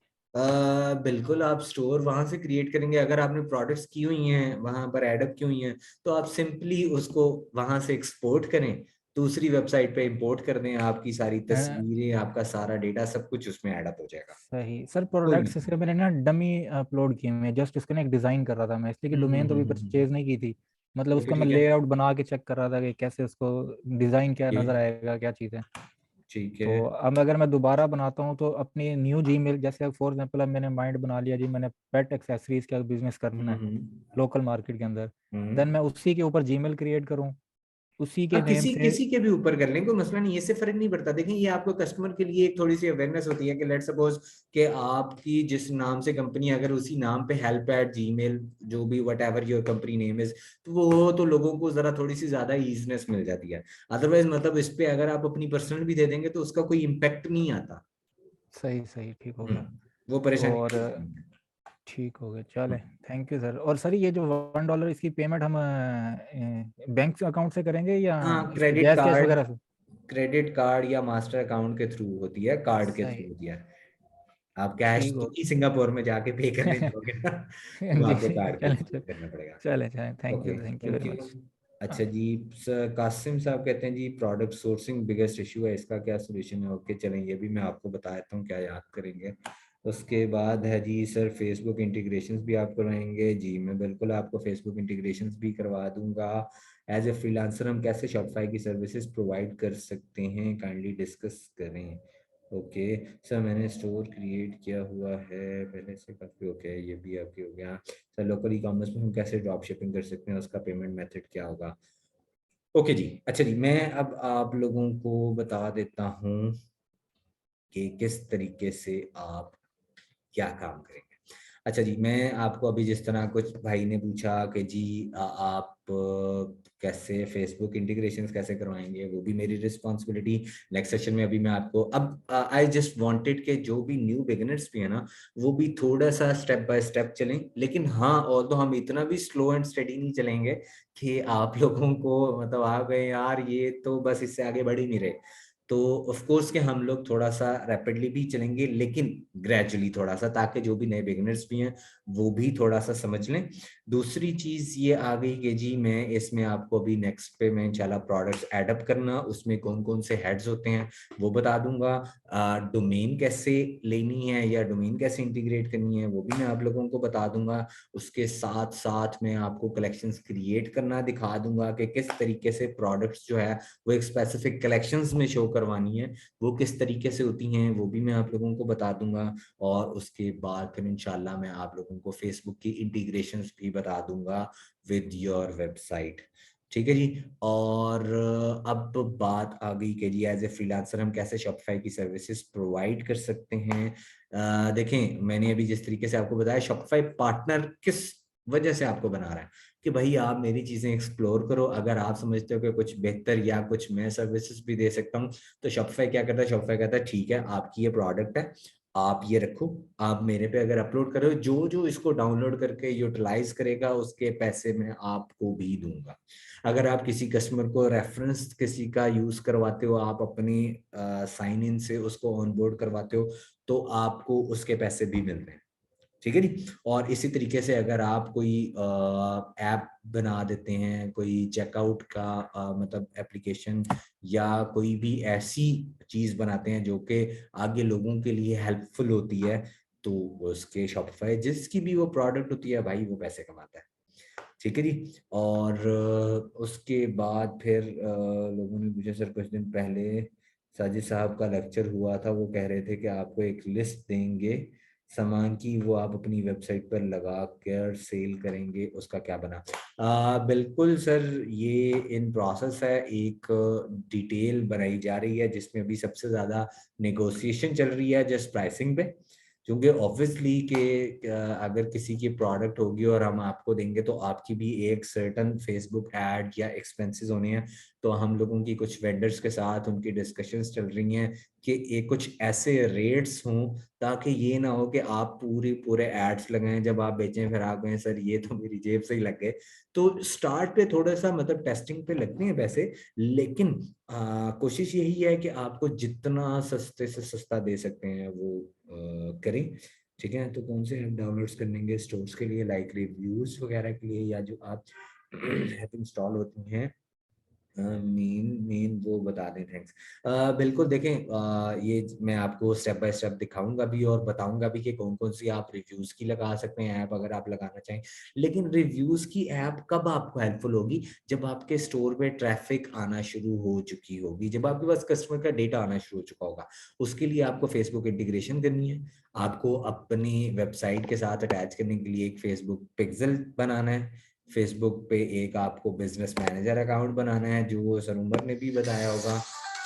S1: बिल्कुल, आप स्टोर वहां से क्रिएट करेंगे। अगर आपने प्रोडक्ट्स की हुई हैं वहां पर एडअप की हुई हैं, तो आप सिंपली उसको वहां से एक्सपोर्ट करें, दूसरी वेबसाइट पे इंपोर्ट कर दें, आपकी सारी
S3: अ,
S1: तस्वीरें, आपका सारा डेटा सब कुछ उसमें एडअप हो जाएगा।
S3: सही सर।
S1: कोई
S3: प्रोडक्ट्स
S1: मसला
S3: इसके मैंने ना डमी अपलोड किए हुए हैं, जस्ट इसका ना एक डिज़ाइन कर रहा था मैं, इसलिए कि डोमेन तो भी
S1: नहीं।
S3: परचेज नहीं की थी। मतलब
S1: बिल्कुल
S3: उसका मैं
S1: ठीक है।
S3: लेआउट बना के चेक कर रहा था कि कैसे उसको डिज़ाइन क्या
S1: ये
S3: नज़र आएगा, क्या चीज़ है।
S1: ठीक है।
S3: तो अब अगर मैं दोबारा बनाता हूँ तो अपनी न्यू जीमेल, जैसे फॉर एग्जांपल अब मैंने माइंड बना लिया जी मैंने पेट एक्सेसरीज का बिजनेस करना है
S1: हम्म।
S3: लोकल मार्केट के अंदर, देन
S1: हम्म।
S3: मैं उसी के ऊपर जीमेल क्रिएट करूँ उसी के
S1: हाँ,
S3: नेम
S1: किसी
S3: से।
S1: किसी के भी ऊपर कर लें, कोई मसला नहीं है, इससे फर्क नहीं पड़ता। देखें, ये आपको कस्टमर के लिए एक थोड़ी सी अवेयरनेस होती है कि लेट सपोज कि आपकी जिस नाम से कंपनी, अगर उसी नाम पे help@gmail, जो भी what ever your company name is, तो वो तो लोगों को जरा थोड़ी सी ज्यादा ईजीनेस मिल जाती है। अदरवाइज मतलब इस पे अगर आप अपनी पर्सनल भी दे देंगे तो उसका कोई इम्पेक्ट नहीं आता।
S3: सही सही, ठीक हो गया।
S1: वो परेशानी
S3: और
S1: की बात नहीं है।
S3: ठीक हो गया, चले। Thank you sir. और सर ये जो $1 इसकी पेमेंट हम बैंक अकाउंट से करेंगे या
S1: हाँ,
S3: इस पे जैस कैश वगैरह से?
S1: क्रेडिट कार्ड या मास्टर अकाउंट के थ्रू होती है, कार्ड के थ्रू
S3: सही,
S1: होती है। आप कैश
S3: ठीक
S1: तो
S3: हो
S1: ही सिंगापुर में जाके पे करने जाओगे ना, तो
S3: जी
S1: आपको कार्ड के
S3: चले
S1: थ्रू
S3: चले
S1: करना पड़ेगा।
S3: चले चले,
S1: okay,
S3: thank you
S1: thank
S3: very
S1: you.
S3: Much.
S1: अच्छा जी, सर कासिम साहब कहते हैं जी प्रोडक्ट सोर्सिंग बिगेस्ट इशू है, इसका क्या सोल्यूशन है? ओके चलें, ये भी मैं आपको बता देता हूँ क्या याद करेंगे। उसके बाद है जी सर फेसबुक इंटीग्रेशंस भी आप करवाएंगे जी? मैं बिल्कुल आपको फेसबुक इंटीग्रेशंस भी करवा दूंगा। एज ए फ्रीलांसर हम कैसे शॉपिफाई की सर्विसेज प्रोवाइड कर सकते हैं, काइंडली डिस्कस करें। ओके सर, मैंने स्टोर क्रिएट किया हुआ है पहले से काफ़ी। ओके ये भी आपके हो गया। सर लोकल ई कॉमर्स में हम कैसे ड्रॉप शिपिंग कर सकते हैं, उसका पेमेंट मेथड क्या होगा? ओके जी, अच्छा जी, मैं अब आप लोगों को बता देता हूँ कि किस तरीके से आप क्या काम करेंगे। अच्छा जी, मैं आपको अभी जिस तरह कुछ भाई ने पूछा कि जी आप कैसे फेसबुक इंटीग्रेशंस कैसे करवाएंगे, वो भी मेरी रिस्पॉन्सिबिलिटी। नेक्स्ट सेशन में अभी मैं आपको अब आई जस्ट वांटेड के जो भी न्यू बिगिनर्स भी है ना, वो भी थोड़ा सा स्टेप बाय स्टेप चलें। लेकिन हाँ, और तो हम इतना भी स्लो एंड स्टडी नहीं चलेंगे कि आप लोगों को मतलब आ गए यार ये तो बस इससे आगे बढ़ ही नहीं रहे। तो ऑफ कोर्स के हम लोग थोड़ा सा रैपिडली भी चलेंगे, लेकिन ग्रेजुअली थोड़ा सा, ताकि जो भी नए बिगिनर्स भी हैं वो भी थोड़ा सा समझ लें। दूसरी चीज ये आ गई कि जी मैं इसमें आपको अभी नेक्स्ट पे मैं इंशाल्लाह प्रोडक्ट्स एडअप करना, उसमें कौन कौन से हेड्स होते हैं वो बता दूंगा। डोमेन कैसे लेनी है या डोमेन कैसे इंटीग्रेट करनी है वो भी मैं आप लोगों को बता दूंगा। उसके साथ साथ मैं आपको कलेक्शंस क्रिएट करना दिखा दूंगा कि किस तरीके से प्रोडक्ट्स जो है वो एक स्पेसिफिक कलेक्शंस में शो करवानी है, वो किस तरीके से होती हैं वो भी मैं आप लोगों को बता दूंगा। और उसके बाद फिर इंशाल्लाह मैं आप लोगों को फेसबुक की इंटीग्रेशंस भी बता दूंगा विद योर वेबसाइट। ठीक है जी। और अब बात आ गई कि जी एज ए फ्रीलांसर हम कैसे शॉपिफाई की सर्विसेज प्रोवाइड कर सकते हैं। देखें, मैंने अभी जिस तरीके से आपको बताया, शॉपिफाई पार्टनर किस वजह से आपको बना रहा है कि भाई आप मेरी चीजें एक्सप्लोर करो। अगर आप समझते हो कि कुछ बेहतर या कुछ मैं सर्विसेज भी दे सकता हूँ, तो शॉपिफाई क्या करता है? शॉपिफाई कहता है ठीक है, आपकी ये प्रोडक्ट है, आप ये रखो, आप मेरे पे अगर अपलोड करो, जो जो इसको डाउनलोड करके यूटिलाइज करेगा उसके पैसे मैं आपको भी दूंगा। अगर आप किसी कस्टमर को रेफरेंस किसी का यूज करवाते हो, आप अपनी साइन इन से उसको ऑनबोर्ड करवाते हो, तो आपको उसके पैसे भी मिलते हैं। ठीक है जी। और इसी तरीके से अगर आप कोई ऐप बना देते हैं, कोई चेकआउट का मतलब एप्लीकेशन, या कोई भी ऐसी चीज बनाते हैं जो कि आगे लोगों के लिए हेल्पफुल होती है, तो उसके शॉपिफाई जिसकी भी वो प्रोडक्ट होती है भाई वो पैसे कमाता है। ठीक है जी। और उसके बाद फिर लोगों ने मुझे सर कुछ दिन पहले साजिद साहब का लेक्चर हुआ था, वो कह रहे थे कि आपको एक लिस्ट देंगे सामान की, वो आप अपनी वेबसाइट पर लगा कर सेल करेंगे, उसका क्या बना? बिल्कुल सर, ये इन प्रोसेस है। एक डिटेल बनाई जा रही है जिसमें अभी सबसे ज़्यादा नेगोशिएशन चल रही है जस्ट प्राइसिंग पे। क्योंकि ऑब्वियसली कि अगर किसी की प्रोडक्ट होगी और हम आपको देंगे, तो आपकी भी एक सर्टन फेसबुक ऐड या एक्सपेंसेस होने हैं। तो हम लोगों की कुछ वेंडर्स के साथ उनकी डिस्कशंस चल रही हैं कि एक कुछ ऐसे रेट्स हों ताकि ये ना हो कि आप पूरे एड्स लगाएं, जब आप बेचें फिर आप कहें सर ये तो मेरी जेब से ही लग गए। तो स्टार्ट पे थोड़ा सा मतलब टेस्टिंग पे लगते हैं पैसे, लेकिन कोशिश यही है कि आपको जितना सस्ते से सस्ता दे सकते हैं वो करें। ठीक है, तो कौन से ऐप डाउनलोड्स करेंगे स्टोर्स के लिए, लाइक रिव्यूज वगैरह के लिए, या जो आप ऐप इंस्टॉल होती हैं मेन मेन वो बता दें? थैंक्स। बिल्कुल देखें, ये मैं आपको स्टेप बाय स्टेप दिखाऊंगा भी और बताऊंगा भी कि कौन कौन सी आप रिव्यूज की लगा सकते हैं ऐप, अगर आप लगाना चाहें। लेकिन रिव्यूज की ऐप कब आपको हेल्पफुल होगी? जब आपके स्टोर पे ट्रैफिक आना शुरू हो चुकी होगी, जब आपके पास कस्टमर का डेटा आना शुरू हो चुका होगा। उसके लिए आपको फेसबुक इंटीग्रेशन करनी है, आपको अपनी वेबसाइट के साथ अटैच करने के लिए एक फेसबुक पिक्सल बनाना है, फेसबुक पे एक आपको बिजनेस मैनेजर अकाउंट बनाना है जो सर उमर ने भी बताया होगा।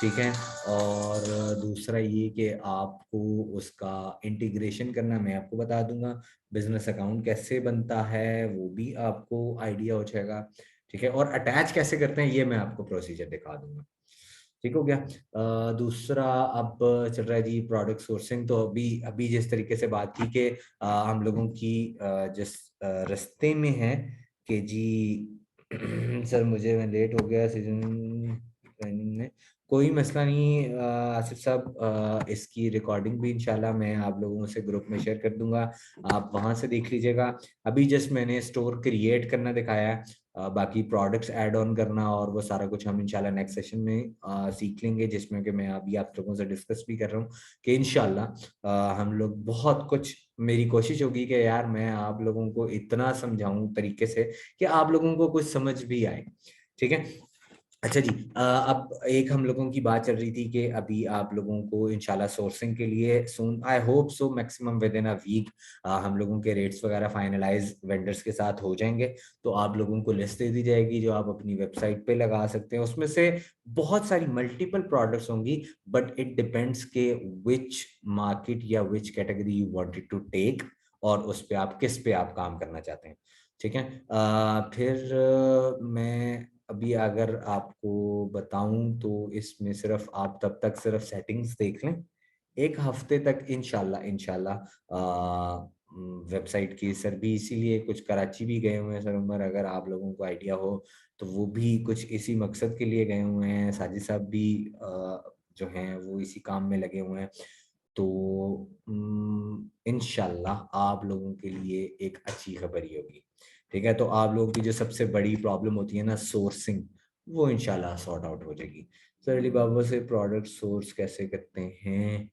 S1: ठीक है। और दूसरा ये कि आपको उसका इंटीग्रेशन करना मैं आपको बता दूंगा, बिजनेस अकाउंट कैसे बनता है वो भी आपको आइडिया हो जाएगा। ठीक है। और अटैच कैसे करते हैं ये मैं आपको प्रोसीजर दिखा दूंगा। ठीक हो गया। दूसरा अब चल रहा है जी प्रोडक्ट सोर्सिंग। तो अभी अभी जिस तरीके से बात की कि हम लोगों की जिस रास्ते में है कि जी सर मुझे मैं लेट हो गया सीजन ट्रेनिंग में, कोई मसला नहीं आसिफ साहब, इसकी रिकॉर्डिंग भी इंशाल्लाह मैं आप लोगों से ग्रुप में शेयर कर दूंगा, आप वहां से देख लीजिएगा। अभी जस्ट मैंने स्टोर क्रिएट करना दिखाया है, बाकी प्रोडक्ट्स ऐड ऑन करना और वो सारा कुछ हम इंशाल्लाह नेक्स्ट सेशन में सीख लेंगे, जिसमें कि मैं अभी आप लोगों से डिस्कस भी कर रहा हूँ कि इंशाल्लाह हम लोग बहुत कुछ, मेरी कोशिश होगी कि यार मैं आप लोगों को इतना समझाऊं तरीके से कि आप लोगों को कुछ समझ भी आए। ठीक है, अच्छा जी, अब एक हम लोगों की बात चल रही थी कि अभी आप लोगों को इंशाल्लाह सोर्सिंग के लिए soon, I hope so maximum within a week हम लोगों के रेट्स वगैरह फाइनलाइज वेंडर्स के साथ हो जाएंगे, तो आप लोगों को लिस्ट दे दी जाएगी जो आप अपनी वेबसाइट पे लगा सकते हैं। उसमें से बहुत सारी मल्टीपल प्रोडक्ट्स होंगी, बट इट डिपेंड्स के विच मार्केट या which category you wanted to take, और उस पे आप किस पे आप काम करना चाहते हैं। ठीक है, फिर मैं अभी अगर आपको बताऊं तो इसमें सिर्फ आप तब तक सिर्फ सेटिंग्स देख लें, एक हफ्ते तक इंशाल्लाह इंशाल्लाह वेबसाइट की, सर भी इसीलिए कुछ कराची भी गए हुए हैं सर उमर, अगर आप लोगों को आइडिया हो तो वो भी कुछ इसी मकसद के लिए गए हुए हैं, साजिद साहब भी जो हैं वो इसी काम में लगे हुए हैं। तो इंशाल्लाह आप लोगों के लिए एक अच्छी खबर ही होगी। ठीक है, तो आप लोगों की जो सबसे बड़ी प्रॉब्लम होती है ना सोर्सिंग, वो इंशाल्लाह सॉर्ट आउट हो जाएगी। सर अली बाबा से प्रोडक्ट सोर्स कैसे करते हैं?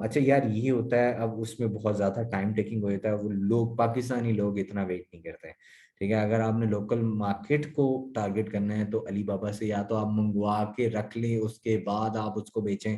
S1: अच्छा यार ये होता है, अब उसमें बहुत ज़्यादा टाइम टेकिंग हो जाता है, वो लोग पाकिस्तानी लोग इतना वेट नहीं करते हैं। ठीक है, अगर आपने लोकल मार्केट को टारगेट करना है तो अली बाबा से या तो आप मंगवा के रख लें, उसके बाद आप उसको बेचें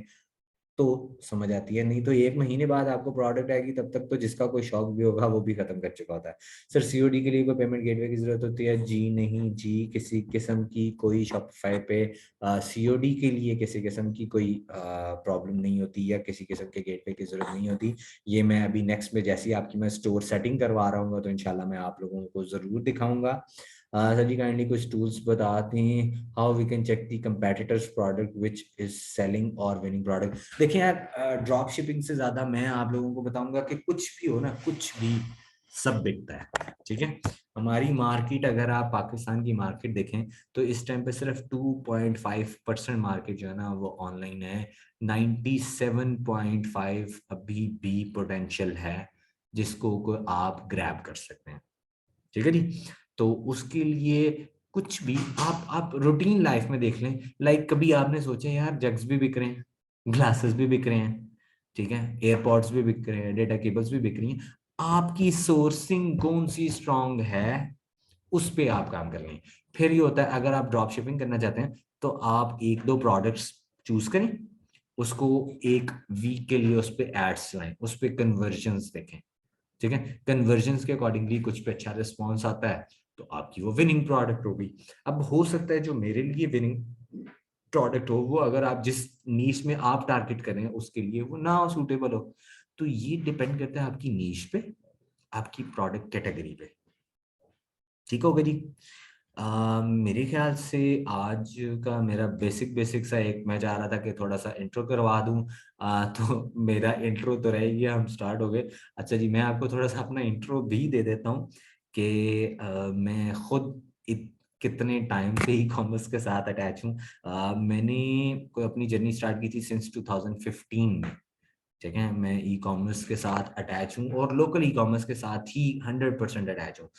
S1: तो समझ आती है, नहीं तो एक महीने बाद आपको प्रोडक्ट आएगी, तब तक तो जिसका कोई शौक भी होगा वो भी खत्म कर चुका होता है। सर सीओडी के लिए कोई पेमेंट गेटवे की जरूरत होती है? जी नहीं जी, किसी किस्म की कोई शॉपिफाई पे सीओडी के लिए किसी किस्म की कोई प्रॉब्लम नहीं होती, या किसी किस्म के गेटवे की जरूरत नहीं होती। ये मैं अभी नेक्स्ट में जैसे ही आपकी मैं स्टोर सेटिंग करवा रहा हूँ तो इंशाल्लाह मैं आप लोगों को जरूर दिखाऊंगा। सर जी काइंडली कुछ टूल्स बताते हैं how we can check the competitors product which is selling और विनिंग प्रोडक्ट। देखिए यार, ड्रॉप शिपिंग से ज्यादा मैं आप लोगों को बताऊंगा कि कुछ भी हो ना, कुछ भी सब बिकता है। ठीक है, हमारी मार्केट अगर आप पाकिस्तान की मार्केट देखें तो इस टाइम पे सिर्फ 2.5% मार्केट जो है ना वो ऑनलाइन है, 97.5 अभी भी पोटेंशियल है जिसको को आप ग्रैब कर सकते हैं। ठीक है जी, तो उसके लिए कुछ भी आप रूटीन लाइफ में देख लें, लाइक कभी आपने सोचा यार जग्स भी बिक रहे हैं, ग्लासेस भी बिक रहे हैं, ठीक है, एयरपॉड्स भी बिक रहे हैं, डेटा केबल्स भी बिक रही हैं, आपकी सोर्सिंग कौन सी स्ट्रांग है उस पे आप काम कर लें। फिर ये होता है अगर आप ड्रॉप शिपिंग करना चाहते हैं तो आप एक दो प्रोडक्ट्स चूज करें, उसको एक वीक के लिए उस पर एड्स चलाएं, उस पर कन्वर्जन्स देखें। ठीक है, कन्वर्जन्स के अकॉर्डिंगली कुछ पे अच्छा रिस्पॉन्स आता है तो आपकी वो विनिंग प्रोडक्ट होगी। अब हो सकता है जो मेरे लिए विनिंग प्रोडक्ट हो वो अगर आप जिस नीश में आप टारगेट कर रहे हैं उसके लिए वो ना सूटेबल हो, तो ये डिपेंड करता है आपकी नीश पे, आपकी प्रोडक्ट कैटेगरी पे। ठीक होगा जी, मेरे ख्याल से आज का मेरा बेसिक बेसिक सा एक मैं चाह रहा था कि थोड़ा सा इंट्रो करवा दूं, तो मेरा इंट्रो तो रह गया, हम स्टार्ट हो गए। अच्छा जी, मैं आपको थोड़ा सा अपना इंट्रो भी दे देता हूं कि मैं खुद कितने टाइम से ई कॉमर्स के साथ अटैच हूँ। मैंने कोई अपनी जर्नी स्टार्ट की थी सिंस 2015 में। ठीक है, मैं ई कॉमर्स के साथ अटैच हूँ और लोकल ई कॉमर्स के साथ ही 100% अटैच हूँ।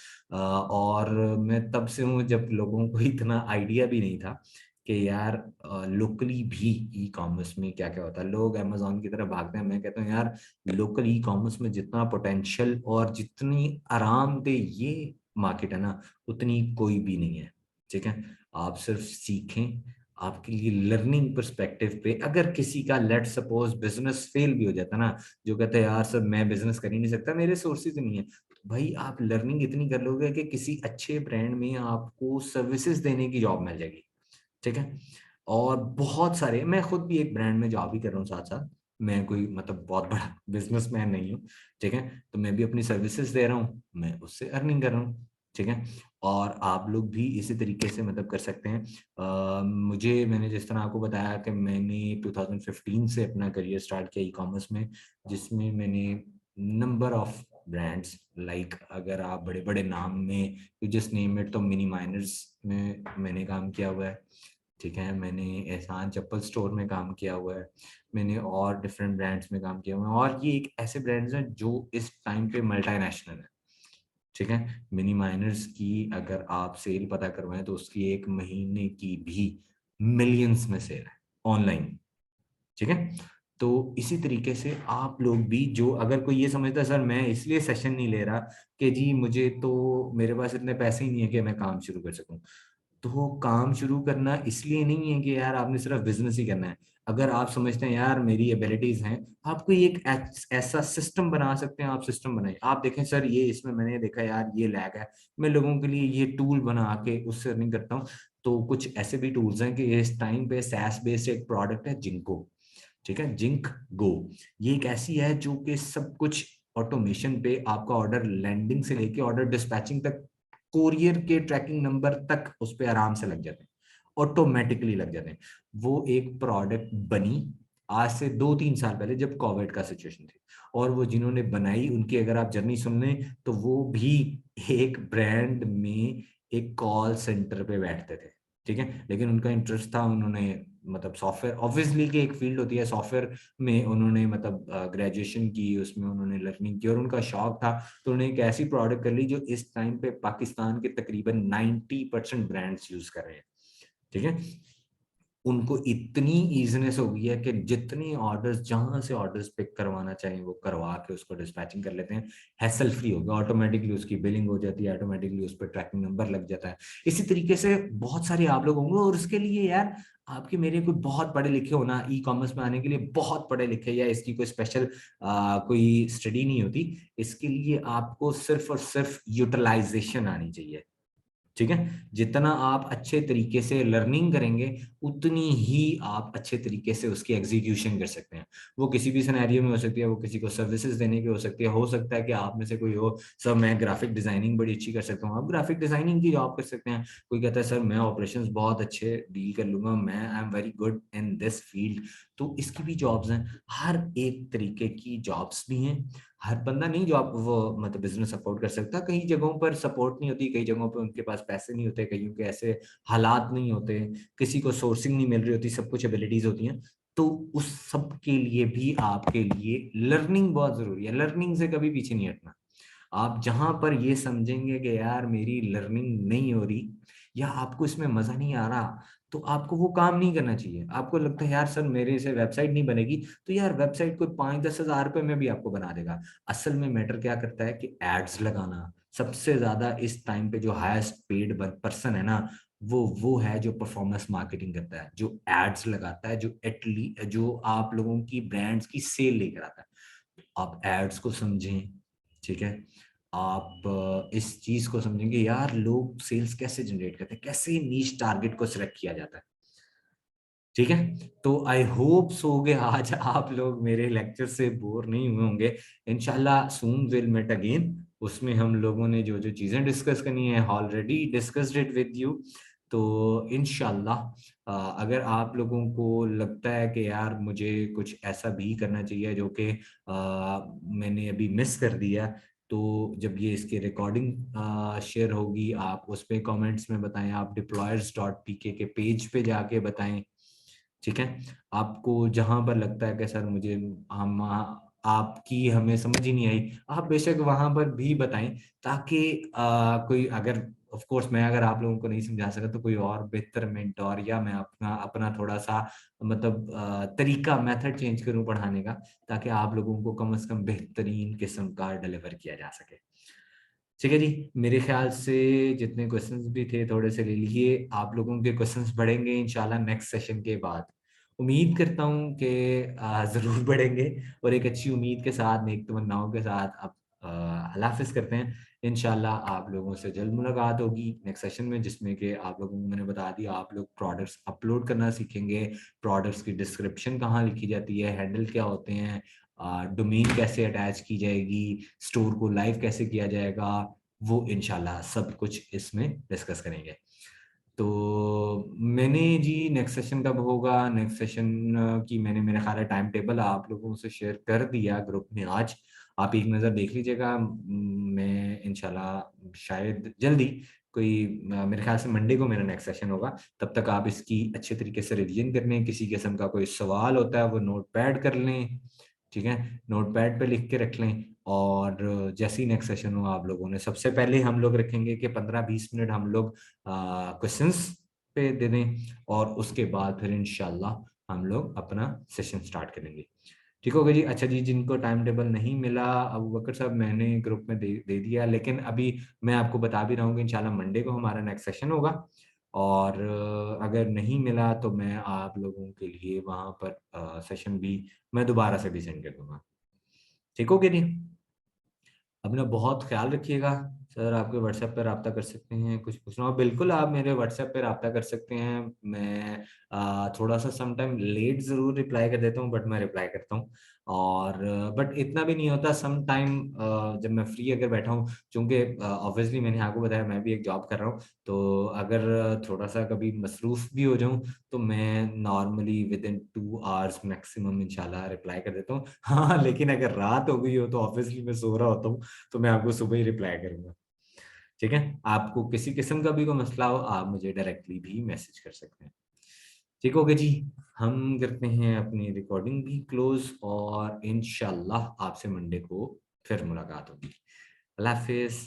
S1: और मैं तब से हूँ जब लोगों को इतना आइडिया भी नहीं था कि यार लोकली भी ई कॉमर्स में क्या क्या होता है। लोग अमेजोन की तरफ भागते हैं, मैं कहता हूँ यार लोकल ई कॉमर्स में जितना पोटेंशियल और जितनी आरामदेह ये मार्केट है ना उतनी कोई भी नहीं है। ठीक है, आप सिर्फ सीखें, आपके लिए लर्निंग पर्सपेक्टिव पे अगर किसी का लेट सपोज बिजनेस फेल भी हो जाता ना, जो कहते हैं यार सर मैं बिजनेस कर ही नहीं सकता, मेरे सोर्सेज नहीं है, तो भाई आप लर्निंग इतनी कर लोगे कि किसी अच्छे ब्रांड में आपको सर्विसेज देने की जॉब मिल जाएगी। ठीक है, और बहुत सारे, मैं खुद भी एक ब्रांड में जॉब ही कर रहा हूँ साथ साथ, मैं कोई मतलब बहुत बड़ा बिजनेसमैन नहीं हूँ। ठीक है, तो मैं भी अपनी सर्विसेज दे रहा हूँ, मैं उससे अर्निंग कर रहा हूँ। ठीक है, और आप लोग भी इसी तरीके से मतलब कर सकते हैं। मैंने जिस तरह आपको बताया कि मैंने 2015 से अपना करियर स्टार्ट किया ई कॉमर्स में, जिसमें मैंने नंबर ऑफ ब्रांड्स, लाइक अगर आप बड़े बड़े नाम में जस्ट नेम इट तो मिनी माइनर्स में मैंने काम किया हुआ है, ठीक है, मैंने एहसान चप्पल स्टोर में काम किया हुआ है, मैंने और डिफरेंट ब्रांड्स में काम किया हुआ है, और ये एक ऐसे ब्रांड्स हैं जो इस टाइम पे मल्टीनेशनल है। ठीक है, मिनी माइनर्स की अगर आप सेल पता करवाएं तो उसकी एक महीने की भी मिलियंस में सेल है ऑनलाइन। ठीक है, तो इसी तरीके से आप लोग भी, जो अगर कोई ये समझता है सर मैं इसलिए सेशन नहीं ले रहा कि जी मुझे तो मेरे पास इतने पैसे ही नहीं है कि मैं काम शुरू कर सकूं, तो काम शुरू करना इसलिए नहीं है कि यार आपने सिर्फ बिजनेस ही करना है। अगर आप समझते हैं यार मेरी एबिलिटीज हैं, आप कोई एक ऐसा सिस्टम बना सकते हैं, आप सिस्टम बनाइए। आप देखें सर ये इसमें मैंने देखा यार ये लैग है, मैं लोगों के लिए ये टूल बना के उससे अर्निंग करता हूँ। तो कुछ ऐसे भी टूल्स हैं कि इस टाइम पे सैस बेस्ड एक प्रोडक्ट है जिंको। ठीक है, जिंक गो, ये एक ऐसी है जो कि सब कुछ ऑटोमेशन पे आपका ऑर्डर लैंडिंग से लेके ऑर्डर डिस्पैचिंग तक, कोरियर के ट्रैकिंग नंबर तक उस पर आराम से लग जाते हैं, ऑटोमेटिकली लग जाते हैं। वो एक प्रोडक्ट बनी आज से 2-3 साल पहले जब कोविड का सिचुएशन थी, और वो जिन्होंने बनाई उनकी अगर आप जर्नी सुन लें तो वो भी एक ब्रांड में एक कॉल सेंटर पे बैठते थे। ठीक है, लेकिन उनका इंटरेस्ट था, उन्होंने मतलब सॉफ्टवेयर ऑब्वियसली की एक फील्ड होती है सॉफ्टवेयर में, उन्होंने मतलब ग्रेजुएशन की, उसमें उन्होंने लर्निंग की और उनका शौक था, तो उन्होंने एक ऐसी प्रोडक्ट कर ली जो इस टाइम पे पाकिस्तान के तकरीबन 90% ब्रांड्स यूज कर रहे हैं। ठीक है, उनको इतनी इजीनेस हो गई है कि जितने ऑर्डर्स, जहां से ऑर्डर्स पिक करवाना चाहिए वो करवा के उसको डिस्पैचिंग कर लेते हैं, हैसल फ्री हो गया, ऑटोमेटिकली उसकी बिलिंग हो जाती है, ऑटोमेटिकली उस पर ट्रैकिंग नंबर लग जाता है। इसी तरीके से बहुत सारे आप लोग होंगे, और उसके लिए यार आपके मेरे कोई बहुत पढ़े लिखे होना ई कॉमर्स में आने के लिए बहुत पढ़े लिखे या इसकी कोई स्पेशल कोई स्टडी नहीं होती। इसके लिए आपको सिर्फ और सिर्फ यूटिलाइजेशन आनी चाहिए। ठीक है, जितना आप अच्छे तरीके से लर्निंग करेंगे उतनी ही आप अच्छे तरीके से उसकी एग्जीक्यूशन कर सकते हैं। वो किसी भी सिनेरियो में हो सकती है, वो किसी को सर्विसेज देने की हो सकती है, हो सकता है कि आप में से कोई हो सर मैं ग्राफिक डिजाइनिंग बड़ी अच्छी कर सकता हूँ, आप ग्राफिक डिजाइनिंग की जॉब कर सकते हैं। कोई कहता है सर मैं ऑपरेशंस बहुत अच्छे डील कर लूंगा, मैं I am very good in this field, तो इसकी भी जॉब्स हैं। हर एक तरीके की जॉब्स भी हैं। हर बंदा नहीं जो आप वो मतलब बिजनेस सपोर्ट कर सकता, कई जगहों पर सपोर्ट नहीं होती, कई जगहों पर उनके पास पैसे नहीं होते, कईयों के ऐसे हालात नहीं होते, किसी को सोर्सिंग नहीं मिल रही होती, सब कुछ एबिलिटीज होती हैं। तो उस सब के लिए भी आपके लिए लर्निंग बहुत जरूरी है, लर्निंग से कभी पीछे नहीं हटना। आप जहां पर ये समझेंगे कि यार मेरी लर्निंग नहीं हो रही या आपको इसमें मजा नहीं आ रहा, तो आपको वो काम नहीं करना चाहिए। आपको लगता है यार सर मेरे से वेबसाइट नहीं बनेगी, तो यार वेबसाइट कोई 5-10 हज़ार रुपए में भी आपको बना देगा। असल में मैटर क्या करता है कि एड्स लगाना सबसे ज्यादा इस टाइम पे जो हाईएस्ट पेड पर्सन है ना, वो है जो परफॉर्मेंस मार्केटिंग करता है, जो एड्स लगाता है, जो एटली जो आप लोगों की ब्रांड्स की सेल लेकर आता है। आप एड्स को समझें। ठीक है, आप इस चीज को समझेंगे यार लोग सेल्स कैसे जनरेट करते हैं, कैसे नीश टारगेट को सिलेक्ट किया जाता है। ठीक है, तो आई होप सोगे आज आप लोग मेरे लेक्चर से बोर नहीं हुए होंगे। इंशाल्लाह सून विल मेट अगेन, उसमें हम लोगों ने जो जो चीजें डिस्कस करनी है already discussed it with you. तो इंशाल्लाह अगर आप लोगों को लगता है कि यार मुझे कुछ ऐसा भी करना चाहिए जो कि मैंने अभी मिस कर दिया, तो जब ये इसकी रिकॉर्डिंग शेयर होगी आप उस पे कमेंट्स में बताएं, आप deployers.pk के पेज पे जाके बताएं। ठीक है, आपको जहां पर लगता है कि सर मुझे हम आपकी हमें समझ ही नहीं आई, आप बेशक वहां पर भी बताएं, ताकि कोई अगर ऑफ कोर्स मैं अगर आप लोगों को नहीं समझा सका तो कोई और बेहतर मेंटोर या मैं अपना अपना थोड़ा सा मतलब तरीका मेथड चेंज करूं पढ़ाने का, ताकि आप लोगों को कम से कम बेहतरीन किस्म का डिलीवर किया जा सके। ठीक है जी, मेरे ख्याल से जितने क्वेश्चंस भी थे थोड़े से ले लिए, आप लोगों के क्वेश्चंस बढ़ेंगे इंशाल्लाह नेक्स्ट सेशन के बाद। उम्मीद करता हूँ कि ज़रूर बढ़ेंगे, और एक अच्छी उम्मीद के साथ नेक तमन्नाओं के साथ अब अल्लाह हाफिज करते हैं। इंशाल्लाह आप लोगों से जल्द मुलाकात होगी नेक्स्ट सेशन में, जिसमें कि आप लोगों को मैंने बता दिया, आप लोग प्रोडक्ट्स अपलोड करना सीखेंगे, प्रोडक्ट्स की डिस्क्रिप्शन कहाँ लिखी जाती है, हैंडल क्या होते हैं, डोमेन कैसे अटैच की जाएगी, स्टोर को लाइव कैसे किया जाएगा, वो इंशाल्लाह सब कुछ इसमें डिस्कस करेंगे। तो मैंने जी नेक्स्ट सेशन कब होगा, नेक्स्ट सेशन की मैंने मेरे ख्याल है टाइम टेबल आप लोगों से शेयर कर दिया ग्रुप में आज, आप एक नज़र देख लीजिएगा। मैं इंशाल्लाह शायद जल्दी मेरे ख्याल से मंडे को मेरा नेक्स्ट सेशन होगा। तब तक आप इसकी अच्छे तरीके से रिवीजन कर लें। किसी किस्म का कोई सवाल होता है वो नोट पैड कर लें, ठीक है, नोट पैड पे लिख के रख लें। और जैसे ही नेक्स्ट सेशन हो आप लोगों ने, सबसे पहले हम लोग रखेंगे कि 15-20 मिनट हम लोग क्वेश्चंस पे दे दें, और उसके बाद फिर इंशाल्लाह हम लोग अपना सेशन स्टार्ट करेंगे। ठीक होगा जी। अच्छा जी, जिनको टाइम टेबल नहीं मिला अबू बकर साहब, मैंने ग्रुप में दे दिया, लेकिन अभी मैं आपको बता भी रहा हूँ कि इंशाल्लाह मंडे को हमारा नेक्स्ट सेशन होगा। और अगर नहीं मिला तो मैं आप लोगों के लिए वहाँ पर सेशन भी मैं दोबारा से भी सेंड कर दूंगा। ठीक हो गया जी। अपना बहुत ख्याल रखिएगा। सर आपके व्हाट्सएप पर रब्ता कर सकते हैं, कुछ पूछना हो बिल्कुल आप मेरे व्हाट्सएप पे रब्ता कर सकते हैं। मैं थोड़ा सा समटाइम लेट ज़रूर रिप्लाई कर देता हूँ, बट मैं रिप्लाई करता हूँ। और बट इतना भी नहीं होता सम टाइम, जब मैं फ्री अगर बैठा हूँ, चूँकि ऑब्वियसली मैंने आपको बताया मैं भी एक जॉब कर रहा हूँ, तो अगर थोड़ा सा कभी मसरूफ़ भी हो जाऊँ तो मैं normally with in 2 hours maximum इंशाल्लाह रिप्लाई कर देता हूँ। हाँ, लेकिन अगर रात हो गई हो तो ऑब्वियसली मैं सो रहा होता हूँ, तो मैं आपको सुबह ही रिप्लाई करूंगा। ठीक है, आपको किसी किस्म का भी कोई मसला हो आप मुझे डायरेक्टली भी मैसेज कर सकते हैं। ठीक हो गया जी। हम करते हैं अपनी रिकॉर्डिंग भी क्लोज, और इंशाल्लाह आपसे मंडे को फिर मुलाकात होगी। अल्लाह हाफिज।